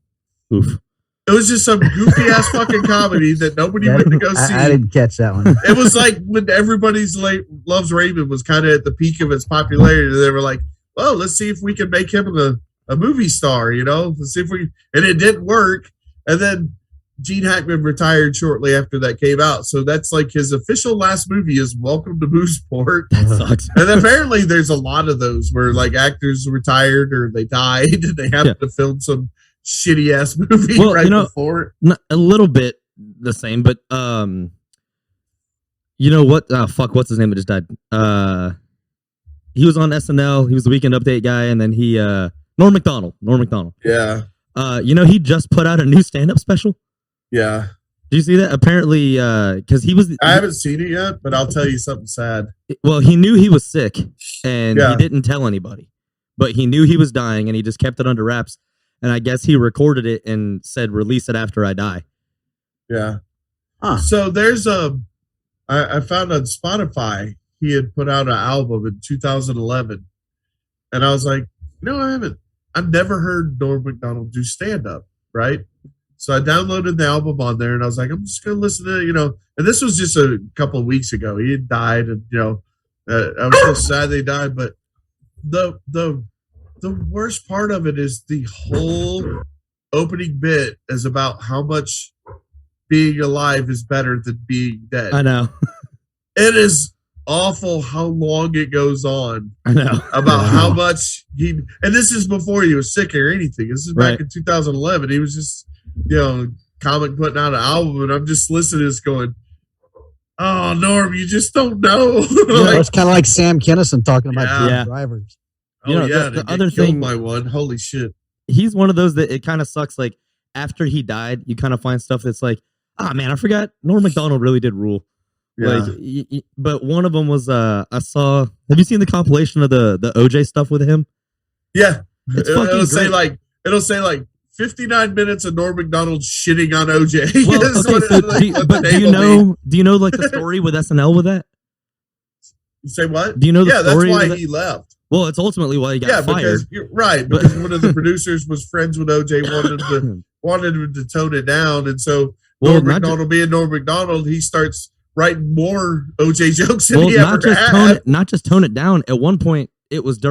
Speaker 4: Oof.
Speaker 3: It was just some goofy ass fucking comedy that nobody went to go see.
Speaker 5: I didn't catch that one.
Speaker 3: It was like when Everybody's Loves Raymond was kind of at the peak of its popularity. They were like, "Well, let's see if we can make him a movie star." You know, let's see if we. And it didn't work. And then Gene Hackman retired shortly after that came out. So that's like his official last movie is Welcome to Mooseport.
Speaker 4: That sucks.
Speaker 3: And apparently, there's a lot of those where like actors retired or they died and they have to film some shitty ass movie before it.
Speaker 4: A little bit the same, but you know what? What's his name that just died? He was on SNL. He was the Weekend Update guy, and then he Norm Macdonald.
Speaker 3: Yeah.
Speaker 4: He just put out a new stand-up special.
Speaker 3: Yeah.
Speaker 4: Do you see that? Apparently, because
Speaker 3: I haven't seen it yet, but I'll tell you something sad.
Speaker 4: Well, he knew he was sick, and he didn't tell anybody, but he knew he was dying, and he just kept it under wraps. And I guess he recorded it and said, "Release it after I die."
Speaker 3: Yeah. So there's I found on Spotify he had put out an album in 2011, and I was like, I've never heard Norm Macdonald do stand up, right? So I downloaded the album on there, and I was like, I'm just gonna listen to it, And this was just a couple of weeks ago. He had died, and I was so sad they died. But the worst part of it is the whole opening bit is about how much being alive is better than being dead.
Speaker 4: I know.
Speaker 3: It is awful how long it goes on.
Speaker 4: I know.
Speaker 3: About how much and this is before he was sick or anything. This is back in 2011. He was just, comic putting out an album, and I'm just listening to this going, oh, Norm, you just don't know.
Speaker 5: It's kind of like Sam Kinison talking about drivers.
Speaker 4: The other thing,
Speaker 3: my one, holy shit.
Speaker 4: He's one of those that it kind of sucks. Like after he died, you kind of find stuff that's like, oh man, I forgot Norm Macdonald really did rule.
Speaker 3: Yeah.
Speaker 4: Like, but one of them was I saw. Have you seen the compilation of the OJ stuff with him?
Speaker 3: Yeah,
Speaker 4: it'll
Speaker 3: say like 59 minutes of Norm Macdonald shitting on OJ.
Speaker 4: Well, do you know like the story with SNL with that?
Speaker 3: You say what?
Speaker 4: Do you know the story?
Speaker 3: That's why he left.
Speaker 4: Well, it's ultimately why he got fired.
Speaker 3: Because one of the producers was friends with OJ, wanted him to tone it down, and so Norm Macdonald, being Norm Macdonald, he starts writing more OJ jokes than he ever had.
Speaker 4: Not just tone it down. At one point, it was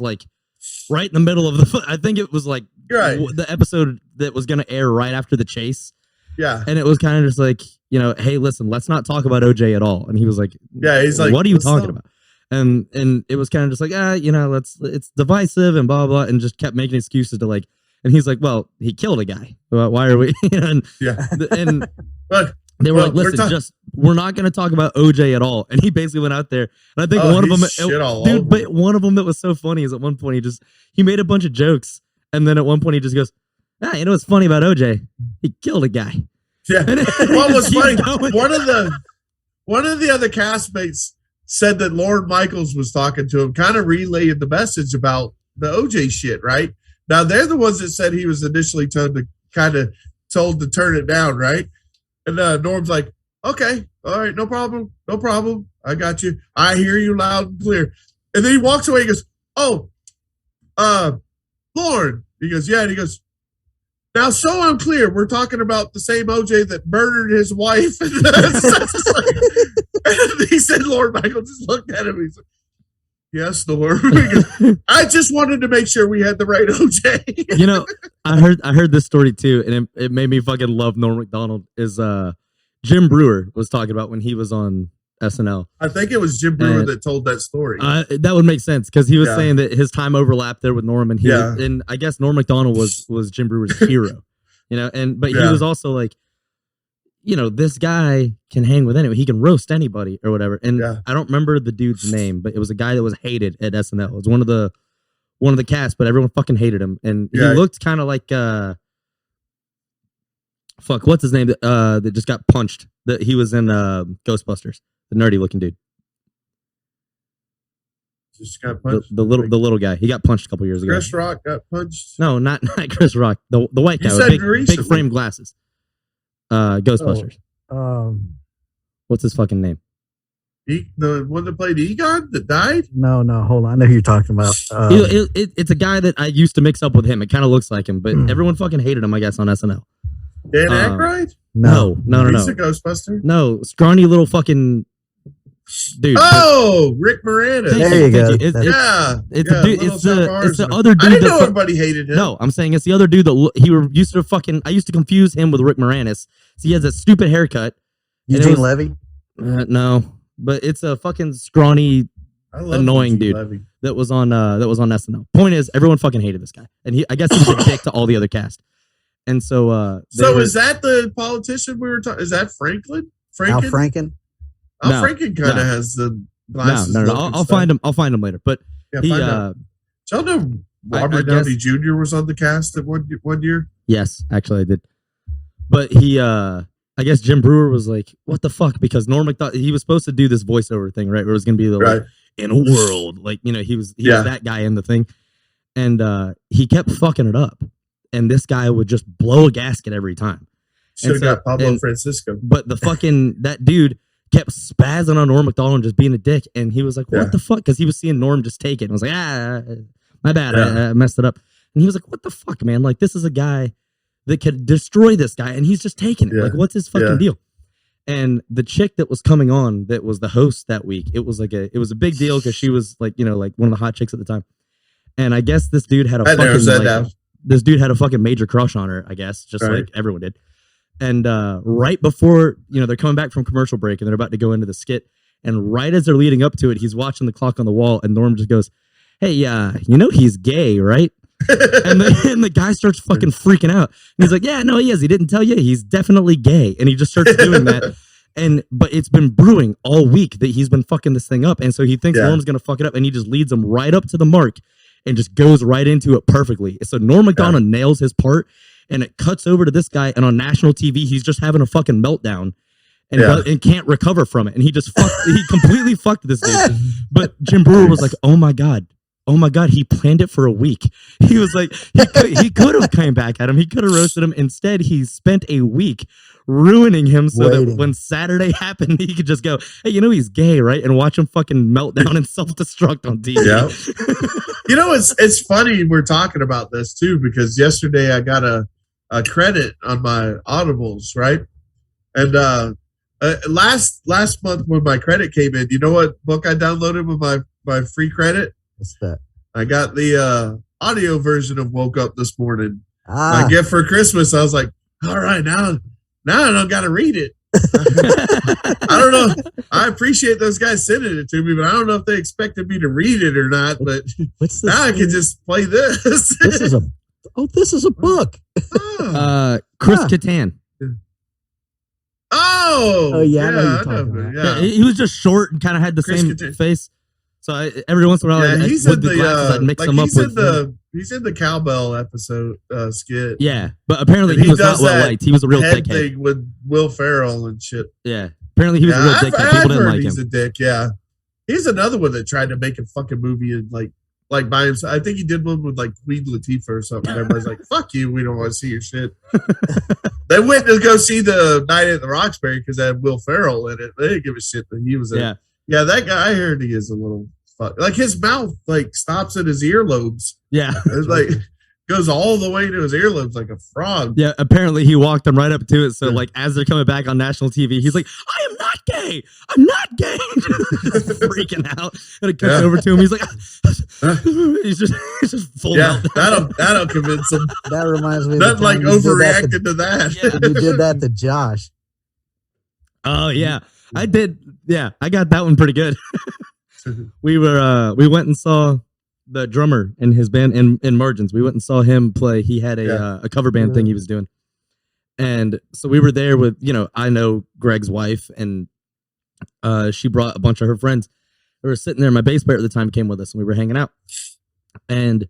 Speaker 4: like right in the middle of I think it was like
Speaker 3: Right.
Speaker 4: the episode that was going to air right after the chase.
Speaker 3: Yeah.
Speaker 4: And it was kind of just like, hey, listen, let's not talk about OJ at all. And he was like,
Speaker 3: Yeah, he's like,
Speaker 4: what are you
Speaker 3: "Let's
Speaker 4: talking
Speaker 3: not."
Speaker 4: about? And it was kind of just like, it's divisive and blah, blah, and just kept making excuses to like, and he's like, well, he killed a guy. Why are we? and
Speaker 3: But
Speaker 4: they were
Speaker 3: well,
Speaker 4: like, listen, we're not going to talk about OJ at all. And he basically went out there. And I think one of them, but one of them that was so funny is at one point he made a bunch of jokes. And then at one point he just goes, you know what's funny about OJ? He killed a guy.
Speaker 3: Yeah. What was funny? One of the other castmates said that Lorne Michaels was talking to him, kind of relaying the message about the OJ shit, right? Now they're the ones that said he was initially told to turn it down, right? And Norm's like, okay, all right, no problem. I got you. I hear you loud and clear. And then he walks away and goes, oh, Lorne. He goes, yeah. And he goes, now, so I'm clear, we're talking about the same OJ that murdered his wife. And he said, Lord Michael just looked at him. He's like, yes, Lord. I just wanted to make sure we had the right OJ.
Speaker 4: I heard this story too, and it made me fucking love Norm Macdonald. Is Jim Brewer was talking about when he was on SNL.
Speaker 3: I think it was Jim Brewer that told that story.
Speaker 4: That would make sense because he was saying that his time overlapped there with Norm, and and I guess Norm Macdonald was Jim Brewer's hero, but he was also like, this guy can hang with anyone. He can roast anybody or whatever. And I don't remember the dude's name, but it was a guy that was hated at SNL. It was one of the cast, but everyone fucking hated him, and he looked kind of like what's his name that just got punched? That he was in Ghostbusters. The nerdy looking dude.
Speaker 3: Just got punched.
Speaker 4: The little guy. He got punched a couple years ago.
Speaker 3: Chris Rock got punched.
Speaker 4: No, not Chris Rock. The white guy with big frame glasses. Ghostbusters. What's his fucking name?
Speaker 3: The one that played Egon that died?
Speaker 5: No, hold on. I know who you're talking about.
Speaker 4: It's a guy that I used to mix up with him. It kind of looks like him, but everyone fucking hated him, I guess, on SNL.
Speaker 3: Dan Aykroyd?
Speaker 4: No.
Speaker 3: He's a Ghostbuster?
Speaker 4: No, scrawny little fucking dude.
Speaker 3: Oh, Rick Moranis.
Speaker 5: There you go.
Speaker 4: It's the other dude.
Speaker 3: I didn't know everybody hated him.
Speaker 4: No, I'm saying it's the other dude that I used to confuse him with Rick Moranis. So he has a stupid haircut.
Speaker 5: Eugene Levy?
Speaker 4: No, but it's a fucking scrawny, annoying dude that was on SNL. Point is, everyone fucking hated this guy, and I guess he was a dick to all the other cast. And so,
Speaker 3: is that the politician we were talking? Is that Franklin?
Speaker 5: Al Franken?
Speaker 3: Al Franken kind of has the glasses.
Speaker 4: No. I'll find him. I'll find him later. But
Speaker 3: did y'all know Robert Downey Jr. was on the cast at one year?
Speaker 4: Yes, actually, I did. But I guess Jim Brewer was like, "What the fuck?" Because Norm Macdonald, he was supposed to do this voiceover thing, right? Where it was going to be like, in a world, like he was that guy in the thing, and he kept fucking it up. And this guy would just blow a gasket every time.
Speaker 3: Should have got Pablo Francisco.
Speaker 4: But the fucking, that dude kept spazzing on Norm Macdonald and just being a dick. And he was like, what the fuck? Because he was seeing Norm just take it. And I was like, my bad. I messed it up. And he was like, what the fuck, man? Like, this is a guy that could destroy this guy. And he's just taking it. Like, what's his fucking deal? And the chick that was coming on, that was the host that week, it was a big deal because she was like, like one of the hot chicks at the time. And I guess this dude had this dude had a fucking major crush on her, I guess, just like everyone did. And right before, they're coming back from commercial break and they're about to go into the skit. And right as they're leading up to it, he's watching the clock on the wall and Norm just goes, hey, he's gay, right? and the guy starts fucking freaking out. And he's like, yeah, no, he is. He didn't tell you. He's definitely gay. And he just starts doing that. But it's been brewing all week that he's been fucking this thing up. And so he thinks Norm's going to fuck it up. And he just leads him right up to the mark and just goes right into it perfectly. So Norm Macdonald nails his part, and it cuts over to this guy, and on national TV, he's just having a fucking meltdown and can't recover from it. And he completely fucked this dude. But Jim Brewer was like, oh my God, he planned it for a week. He was like, he could have came back at him. He could have roasted him. Instead, he spent a week ruining him so that when Saturday happened, he could just go, hey, he's gay, right? And watch him fucking melt down and self-destruct on TV.
Speaker 3: Yeah. It's funny we're talking about this too, because yesterday I got a credit on my Audibles, right? And last month when my credit came in, you know what book I downloaded with my free credit?
Speaker 5: What's that?
Speaker 3: I got the audio version of Woke Up This Morning.
Speaker 5: Ah,
Speaker 3: My gift for Christmas. I was like, all right, now I don't got to read it. I don't know. I appreciate those guys sending it to me, but I don't know if they expected me to read it or not. But
Speaker 5: what's this?
Speaker 3: now I can just play this.
Speaker 5: This is a book.
Speaker 4: Chris Kattan.
Speaker 3: Oh
Speaker 5: yeah, I know
Speaker 3: yeah,
Speaker 5: you're talking about.
Speaker 3: yeah.
Speaker 4: He was just short and kind of had the
Speaker 3: Chris
Speaker 4: same
Speaker 3: Kattan.
Speaker 4: face. So every once in a while,
Speaker 3: Yeah,
Speaker 4: I'd,
Speaker 3: he's
Speaker 4: with
Speaker 3: in
Speaker 4: the glasses, I'd mix
Speaker 3: like
Speaker 4: him up
Speaker 3: he's
Speaker 4: with.
Speaker 3: he's in the cowbell episode skit.
Speaker 4: Yeah, but apparently
Speaker 3: And
Speaker 4: he was not
Speaker 3: does
Speaker 4: well
Speaker 3: that
Speaker 4: liked. He was a real
Speaker 3: head
Speaker 4: dickhead.
Speaker 3: thing with Will Ferrell and shit.
Speaker 4: Yeah, apparently he was a real dickhead. People
Speaker 3: I've
Speaker 4: didn't
Speaker 3: heard
Speaker 4: like
Speaker 3: he's
Speaker 4: him.
Speaker 3: a dick. Yeah, he's another one that tried to make a fucking movie and like by himself. I think he did one with like Queen Latifah or something. Everybody's like, "Fuck you, we don't want to see your shit." They went to go see the Night at the Roxbury because they had Will Ferrell in it. They didn't give a shit that he was in. Yeah, that guy. I heard he is a little fuck. Like his mouth like stops at his earlobes.
Speaker 4: Yeah,
Speaker 3: it's like goes all the way to his earlobes like a frog.
Speaker 4: Yeah, apparently he walked them right up to it. So like as they're coming back on national TV, he's like, "I am not gay. I'm not gay." Just freaking out. And it comes over to him. He's like, he's just full out.
Speaker 3: That'll convince him.
Speaker 5: That reminds me.
Speaker 3: Not like overreacted to that.
Speaker 5: You did that to Josh.
Speaker 4: Oh yeah, I did. Yeah, I got that one pretty good. We went and saw the drummer in his band in Margins. We went and saw him play. He had a cover band thing he was doing. And so we were there with, I know Greg's wife, and she brought a bunch of her friends. We were sitting there. My bass player at the time came with us, and we were hanging out. And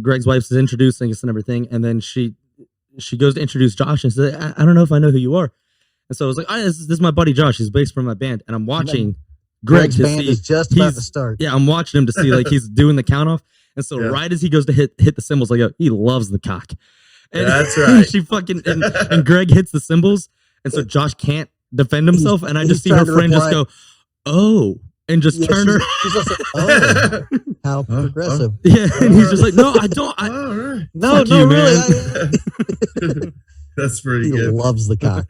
Speaker 4: Greg's wife is introducing us and everything. And then she goes to introduce Josh and says, I don't know if I know who you are. And so I was like, this is my buddy Josh. He's bass from my band. And I'm watching Greg to
Speaker 5: band
Speaker 4: see
Speaker 5: is just about to start.
Speaker 4: Yeah, I'm watching him to see like he's doing the count off. And so right as he goes to hit the cymbals, like he loves the cock. And
Speaker 3: that's right.
Speaker 4: She fucking and Greg hits the cymbals, and so Josh can't defend himself. And I just see her friend just go, "Oh," and just turn her.
Speaker 5: She's also, oh, how progressive.
Speaker 4: Yeah, and he's just like, "No, I don't.
Speaker 5: No,
Speaker 4: you,
Speaker 5: really.
Speaker 3: That's pretty
Speaker 5: He
Speaker 3: good.
Speaker 5: loves the cock.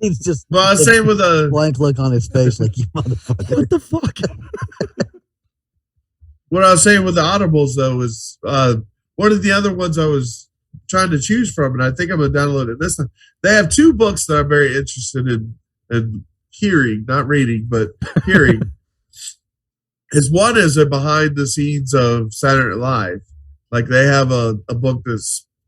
Speaker 5: He's just
Speaker 3: well, I was saying with a
Speaker 5: blank look on his face, like you motherfucker.
Speaker 4: What the fuck?
Speaker 3: What I was saying with the audibles though is one of the other ones I was trying to choose from, and I think I'm gonna download it this time. They have two books that I'm very interested in hearing, not reading, but hearing. One is a behind the scenes of Saturday Night Live. Like they have a book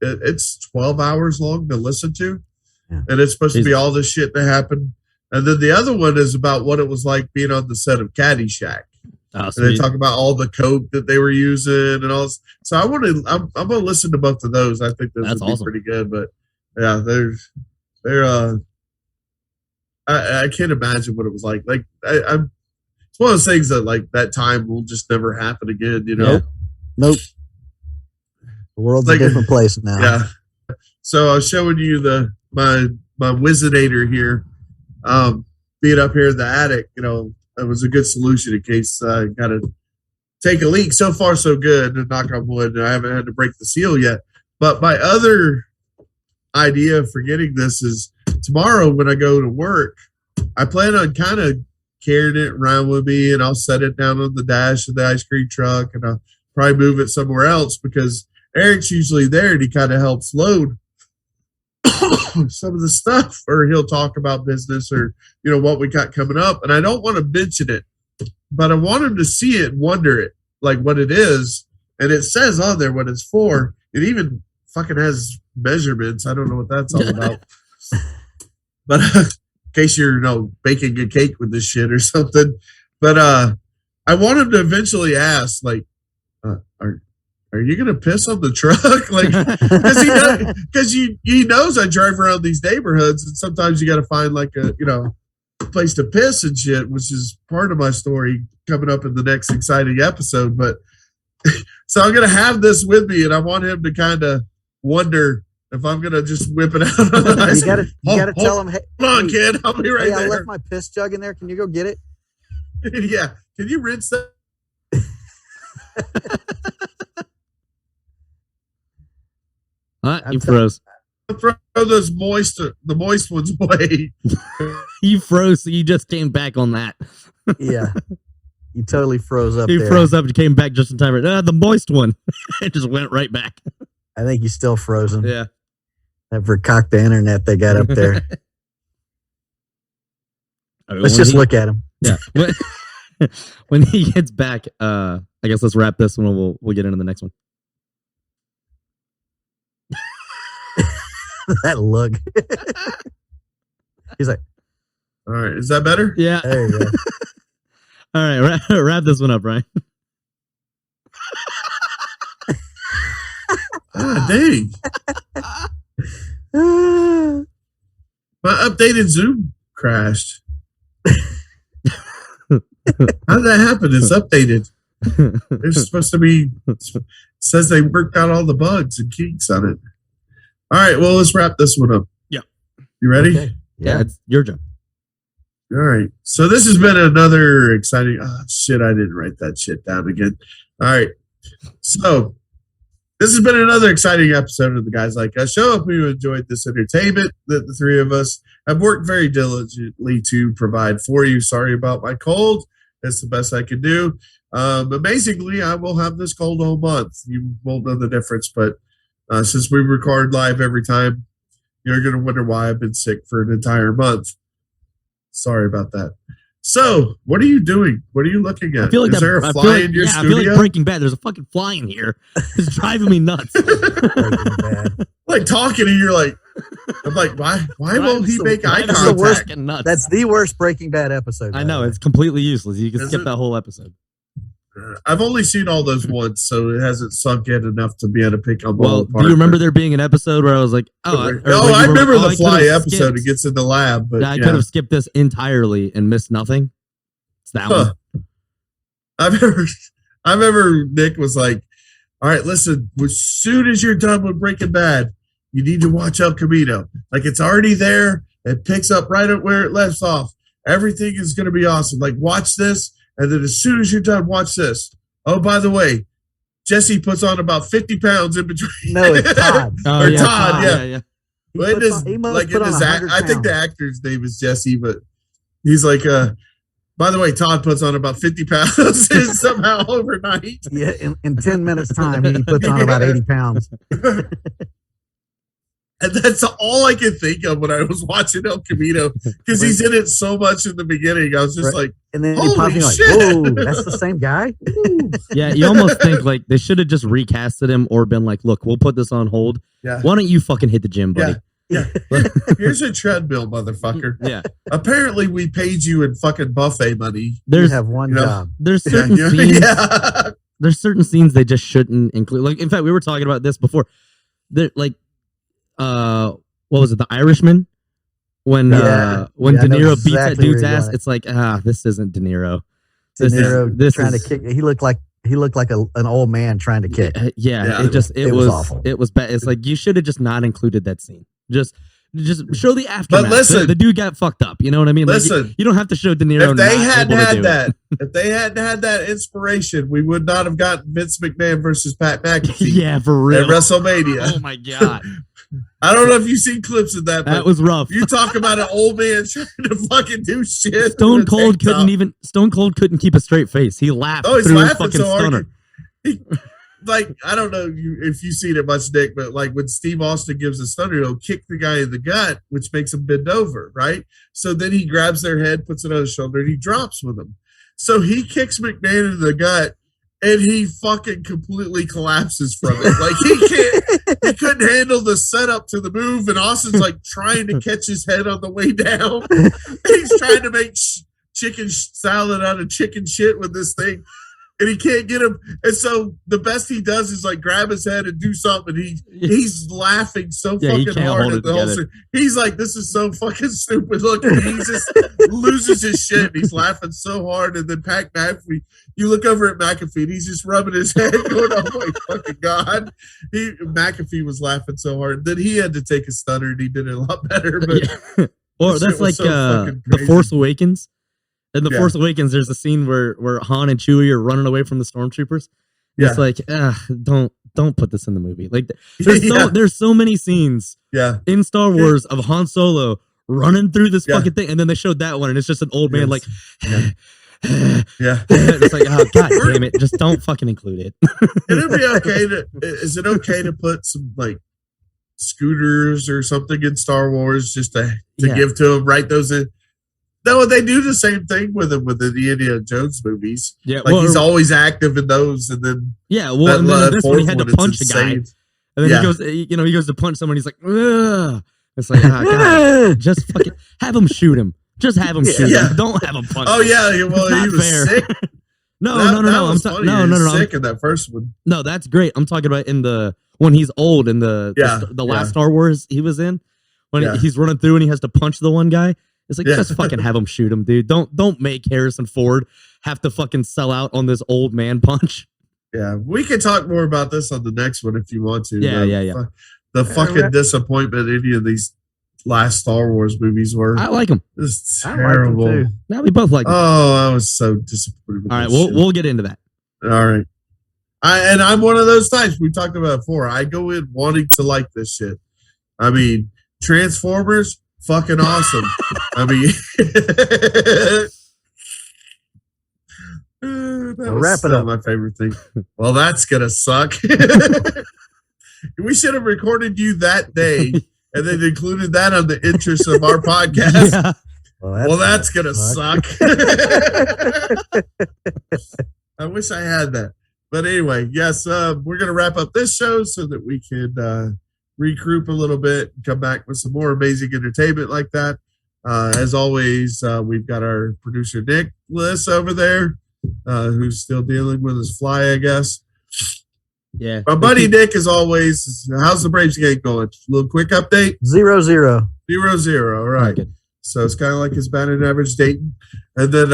Speaker 3: it's 12 hours long to listen to. And it's supposed to be all the shit that happened. And then the other one is about what it was like being on the set of Caddyshack.
Speaker 4: Oh,
Speaker 3: and they talk about all the coke that they were using and all this. So I'm going to listen to both of those. I think those would be pretty good. But yeah, I can't imagine what it was like. Like it's one of those things that like that time will just never happen again,
Speaker 5: Yeah. Nope. The world's a different place now.
Speaker 3: Yeah. So I was showing you my Wizinator here, being up here in the attic. It was a good solution in case I got to take a leak. So far, so good. And knock on wood, I haven't had to break the seal yet. But my other idea for getting this is tomorrow when I go to work, I plan on kind of carrying it around with me, and I'll set it down on the dash of the ice cream truck, and I'll probably move it somewhere else because Eric's usually there and he kind of helps load some of the stuff, or he'll talk about business or what we got coming up. And I don't want to mention it, but I want him to see it and wonder it, like what it is. And it says on there what it's for. It even fucking has measurements. I don't know what that's all about. But in case you're baking a cake with this shit or something. But I want him to eventually ask, like, are you gonna piss on the truck? Like, because he knows I drive around these neighborhoods, and sometimes you got to find like a place to piss and shit, which is part of my story coming up in the next exciting episode. But so I'm gonna have this with me, and I want him to kind of wonder if I'm gonna just whip it out.
Speaker 5: You gotta tell him, hey,
Speaker 3: hold on, kid, I'll be right there.
Speaker 5: I left my piss jug in there. Can you go get it?
Speaker 3: Yeah, can you rinse that?
Speaker 4: You froze.
Speaker 3: Throw those the moist ones away.
Speaker 4: You froze, so you just came back on that.
Speaker 5: Yeah. You totally froze up
Speaker 4: He
Speaker 5: there.
Speaker 4: froze up and came back just in time. The moist one. It just went right back.
Speaker 5: I think he's still frozen.
Speaker 4: Yeah.
Speaker 5: That vercocked the internet they got up there.
Speaker 4: I mean,
Speaker 5: Let's just look at him.
Speaker 4: Yeah. When he gets back, I guess let's wrap this one. We'll get into the next one.
Speaker 5: That look. He's like,
Speaker 3: All right, is that better?
Speaker 4: Yeah.
Speaker 5: there you go.
Speaker 4: All right, wrap this one up, Ryan.
Speaker 3: Dang. My updated Zoom crashed. How did that happen? It's updated. It's supposed to be. It says they worked out all the bugs and kinks on it. All right, well, let's wrap this one up.
Speaker 4: Yeah.
Speaker 3: You ready?
Speaker 5: Okay.
Speaker 4: Yeah, it's your job.
Speaker 3: All right. So this has been another exciting. Oh, shit, I didn't write that shit down again. All right. So this has been another exciting episode of the Guys Like Us show. Hope you enjoyed this entertainment that the three of us have worked very diligently to provide for you. Sorry about my cold. That's the best I can do. Amazingly, I will have this cold all month. You won't know the difference, but since we record live every time, you're going to wonder why I've been sick for an entire month. Sorry about that. So, what are you doing? What are you looking at?
Speaker 4: I feel like
Speaker 3: Is there a fly in your
Speaker 4: I feel
Speaker 3: studio?
Speaker 4: like Breaking Bad. There's a fucking fly in here. It's driving me nuts.
Speaker 5: Breaking Bad.
Speaker 3: Like talking, and you're like, I'm like, why won't he make eye
Speaker 5: That's the worst.
Speaker 3: contact?
Speaker 4: Nuts.
Speaker 5: That's the worst Breaking Bad episode.
Speaker 4: I know, it's completely useless. You can
Speaker 3: Is
Speaker 4: skip
Speaker 3: it?
Speaker 4: that whole episode.
Speaker 3: I've only seen all those once, so it hasn't sunk in enough to be able to pick up all
Speaker 4: Well,
Speaker 3: apart.
Speaker 4: do you remember there being an episode where I was like,
Speaker 3: I remember the fly episode.
Speaker 4: Skipped.
Speaker 3: It gets in the lab, but
Speaker 4: I could have skipped this entirely and missed nothing. It's that one.
Speaker 3: I remember Nick was like, all right, listen, as soon as you're done with Breaking Bad, you need to watch El Camino. Like, it's already there. It picks up right at where it left off. Everything is going to be awesome. Like, watch this, and then as soon as you're done, watch this. Oh, by the way, Jesse puts on about 50 pounds in between.
Speaker 5: No, it's Todd.
Speaker 3: Or Todd, yeah.
Speaker 5: He
Speaker 3: Well, it
Speaker 5: puts
Speaker 3: is,
Speaker 5: on- he must
Speaker 3: like
Speaker 5: put
Speaker 3: in
Speaker 5: on
Speaker 3: his
Speaker 5: 100
Speaker 3: I think the
Speaker 5: pounds.
Speaker 3: actor's name is Jesse, but he's like, by the way, Todd puts on about 50 pounds somehow overnight.
Speaker 5: Yeah, in 10 minutes time, he puts on about 80 pounds.
Speaker 3: And that's all I could think of when I was watching El Camino, because he's in it so much in the beginning. I was just
Speaker 5: Right.
Speaker 3: like,
Speaker 5: And then he
Speaker 3: holy
Speaker 5: pops in like,
Speaker 3: shit.
Speaker 5: whoa, that's the same guy? Ooh.
Speaker 4: Yeah, you almost think like they should have just recasted him or been like, look, we'll put this on hold.
Speaker 3: yeah,
Speaker 4: Why don't you fucking hit the gym, buddy?
Speaker 3: yeah. Here's a treadmill, motherfucker.
Speaker 4: Yeah.
Speaker 3: Apparently, we paid you in fucking buffet money.
Speaker 5: You
Speaker 4: There's
Speaker 5: have one
Speaker 3: you know,
Speaker 5: job.
Speaker 4: there's certain
Speaker 3: yeah,
Speaker 4: scenes
Speaker 3: yeah.
Speaker 4: there's certain scenes they just shouldn't include. Like, in fact, we were talking about this before. They're like, what was it, The Irishman? When
Speaker 5: Yeah.
Speaker 4: when
Speaker 5: Yeah, I
Speaker 4: De
Speaker 5: know
Speaker 4: Niro
Speaker 5: exactly
Speaker 4: beats that
Speaker 5: where
Speaker 4: dude's
Speaker 5: you're
Speaker 4: ass,
Speaker 5: going.
Speaker 4: it's like, this isn't De Niro.
Speaker 5: De Niro
Speaker 4: this
Speaker 5: trying
Speaker 4: is-
Speaker 5: to kick. He looked like an old man trying to kick.
Speaker 3: Yeah.
Speaker 4: It
Speaker 5: It was awful.
Speaker 4: It was bad. It's like you should have just not included that scene. Just show the aftermath.
Speaker 3: listen-
Speaker 4: the dude got fucked up. You know what I mean? Like,
Speaker 3: Listen,
Speaker 4: you don't have to show De Niro.
Speaker 3: if they
Speaker 4: not
Speaker 3: hadn't
Speaker 4: able to
Speaker 3: had
Speaker 4: do
Speaker 3: that,
Speaker 4: it.
Speaker 3: if they hadn't had that inspiration, we would not have gotten Vince McMahon versus Pat McAfee
Speaker 4: Yeah, for real.
Speaker 3: at WrestleMania.
Speaker 4: Oh my god,
Speaker 3: I don't know if you've seen clips of that, but
Speaker 4: that was rough.
Speaker 3: you talk about an old man trying to fucking do shit.
Speaker 4: Stone
Speaker 3: with a
Speaker 4: Cold
Speaker 3: tank top.
Speaker 4: Stone Cold couldn't keep a straight face. He laughed
Speaker 3: Oh, he's
Speaker 4: through his
Speaker 3: laughing
Speaker 4: fucking
Speaker 3: so hard.
Speaker 4: stunner.
Speaker 3: Like, I don't know if you've seen it much, Nick, but like when Steve Austin gives a stunner, he'll kick the guy in the gut, which makes him bend over, right? So then he grabs their head, puts it on his shoulder, and he drops with them. So he kicks McMahon in the gut, and he fucking completely collapses from it. Like he couldn't handle the setup to the move, and Austin's like trying to catch his head on the way down. He's trying to make chicken salad out of chicken shit with this thing. And he can't get him. And so the best he does is like grab his head and do something. He's laughing so
Speaker 4: Yeah, he
Speaker 3: fucking
Speaker 4: can't
Speaker 3: hard
Speaker 4: hold
Speaker 3: at
Speaker 4: it
Speaker 3: the whole
Speaker 4: together.
Speaker 3: thing. He's like, this is so fucking stupid. Look, and he just loses his shit. And he's laughing so hard. And then Pat McAfee, you look over at McAfee and he's just rubbing his head going, oh my fucking God. McAfee was laughing so hard. Then he had to take a stunner and he did it a lot better. But
Speaker 4: Yeah. Or
Speaker 3: This
Speaker 4: that's
Speaker 3: shit
Speaker 4: like
Speaker 3: was so fucking
Speaker 4: The
Speaker 3: crazy.
Speaker 4: Force Awakens. In The
Speaker 3: Yeah.
Speaker 4: Force Awakens, there's a scene where Han and Chewie are running away from the stormtroopers.
Speaker 3: Yeah.
Speaker 4: It's like, don't put this in the movie. Like,
Speaker 3: Yeah.
Speaker 4: there's so many scenes
Speaker 3: yeah.
Speaker 4: in Star Wars of Han Solo running through this
Speaker 3: Yeah.
Speaker 4: fucking thing, and then they showed that one, and it's just an old man
Speaker 3: Yes.
Speaker 4: like,
Speaker 3: Yeah. Yeah.
Speaker 4: It's like, oh god damn it, just don't fucking include it.
Speaker 3: It'd be okay to. Is it okay to put some like scooters or something in Star Wars just to
Speaker 4: Yeah.
Speaker 3: give to them? Write those in. No, they do the same thing with him with the Indiana Jones movies.
Speaker 4: Yeah,
Speaker 3: Like he's always active in those, and then
Speaker 4: yeah. Well, and then this one he had to punch a guy, and then
Speaker 3: Yeah.
Speaker 4: he goes, he goes to punch someone. He's like, ugh. It's like, oh, god, just fucking have him shoot him. Just have him shoot him. Don't have him punch.
Speaker 3: Oh yeah, well
Speaker 4: Not
Speaker 3: he was
Speaker 4: fair.
Speaker 3: sick.
Speaker 4: No.
Speaker 3: I'm
Speaker 4: talking. No.
Speaker 3: Sick in that first one.
Speaker 4: No, that's great. I'm talking about in the when he's old in the last Star Wars he was in when he's running through and he has to punch the one guy. It's like just fucking have him shoot him, dude. Don't make Harrison Ford have to fucking sell out on this old man punch.
Speaker 3: Yeah, we can talk more about this on the next one if you want to.
Speaker 4: Yeah.
Speaker 3: The fucking disappointment any of these last Star Wars movies were.
Speaker 4: I like them.
Speaker 3: It's terrible.
Speaker 5: I like
Speaker 4: Now we both like them.
Speaker 3: Oh, I was so disappointed.
Speaker 4: All right, we'll get into that.
Speaker 3: All right. I'm one of those types we talked about before. I go in wanting to like this shit. I mean, Transformers, fucking awesome. I mean, that
Speaker 5: wrap it up.
Speaker 3: My favorite thing. Well, that's gonna suck. We should have recorded you that day and then included that on the interest of our podcast.
Speaker 4: Yeah.
Speaker 3: Well, that's gonna suck. I wish I had that. But anyway, yes, we're gonna wrap up this show so that we can regroup a little bit and come back with some more amazing entertainment like that. As always, we've got our producer Nicholas over there, who's still dealing with his fly, I guess.
Speaker 4: Yeah.
Speaker 3: My buddy Nick, as always, how's the Braves game going? A little quick update.
Speaker 5: 0-0.
Speaker 3: 0-0. All right.
Speaker 4: Okay.
Speaker 3: So it's kind of like his batting average Dayton. And then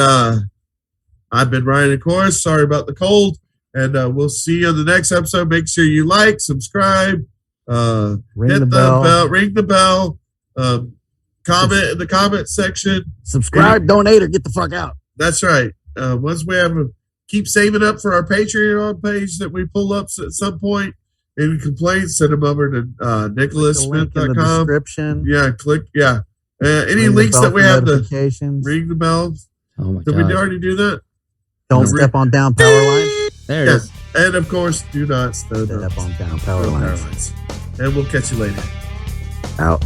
Speaker 3: I've been Ryan, of course. Sorry about the cold. And we'll see you on the next episode. Make sure you like, subscribe,
Speaker 5: Ring
Speaker 3: hit
Speaker 5: the bell.
Speaker 3: ring the bell, comment in the comment section.
Speaker 5: Subscribe, donate, or get the fuck out.
Speaker 3: That's right. Once we keep saving up for our Patreon page that we pull up at some point. Any complaints, send them over to nicholassmith.com.
Speaker 5: Description.
Speaker 3: Yeah, click. Yeah. Any
Speaker 5: Ring the
Speaker 3: links
Speaker 5: bell
Speaker 3: that we
Speaker 5: for
Speaker 3: have to
Speaker 5: notifications.
Speaker 3: ring the bell.
Speaker 4: Oh my
Speaker 3: Did
Speaker 4: god.
Speaker 3: we already do that?
Speaker 5: Don't step on down power lines.
Speaker 4: There it
Speaker 3: Yeah.
Speaker 4: is.
Speaker 3: And of course, do not step
Speaker 5: Step on down power lines.
Speaker 3: And we'll catch you later.
Speaker 5: Out.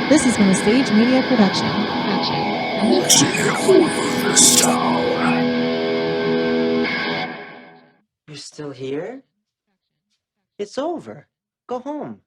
Speaker 1: This has been a Sage Media production.
Speaker 10: You're still here? It's over. Go home.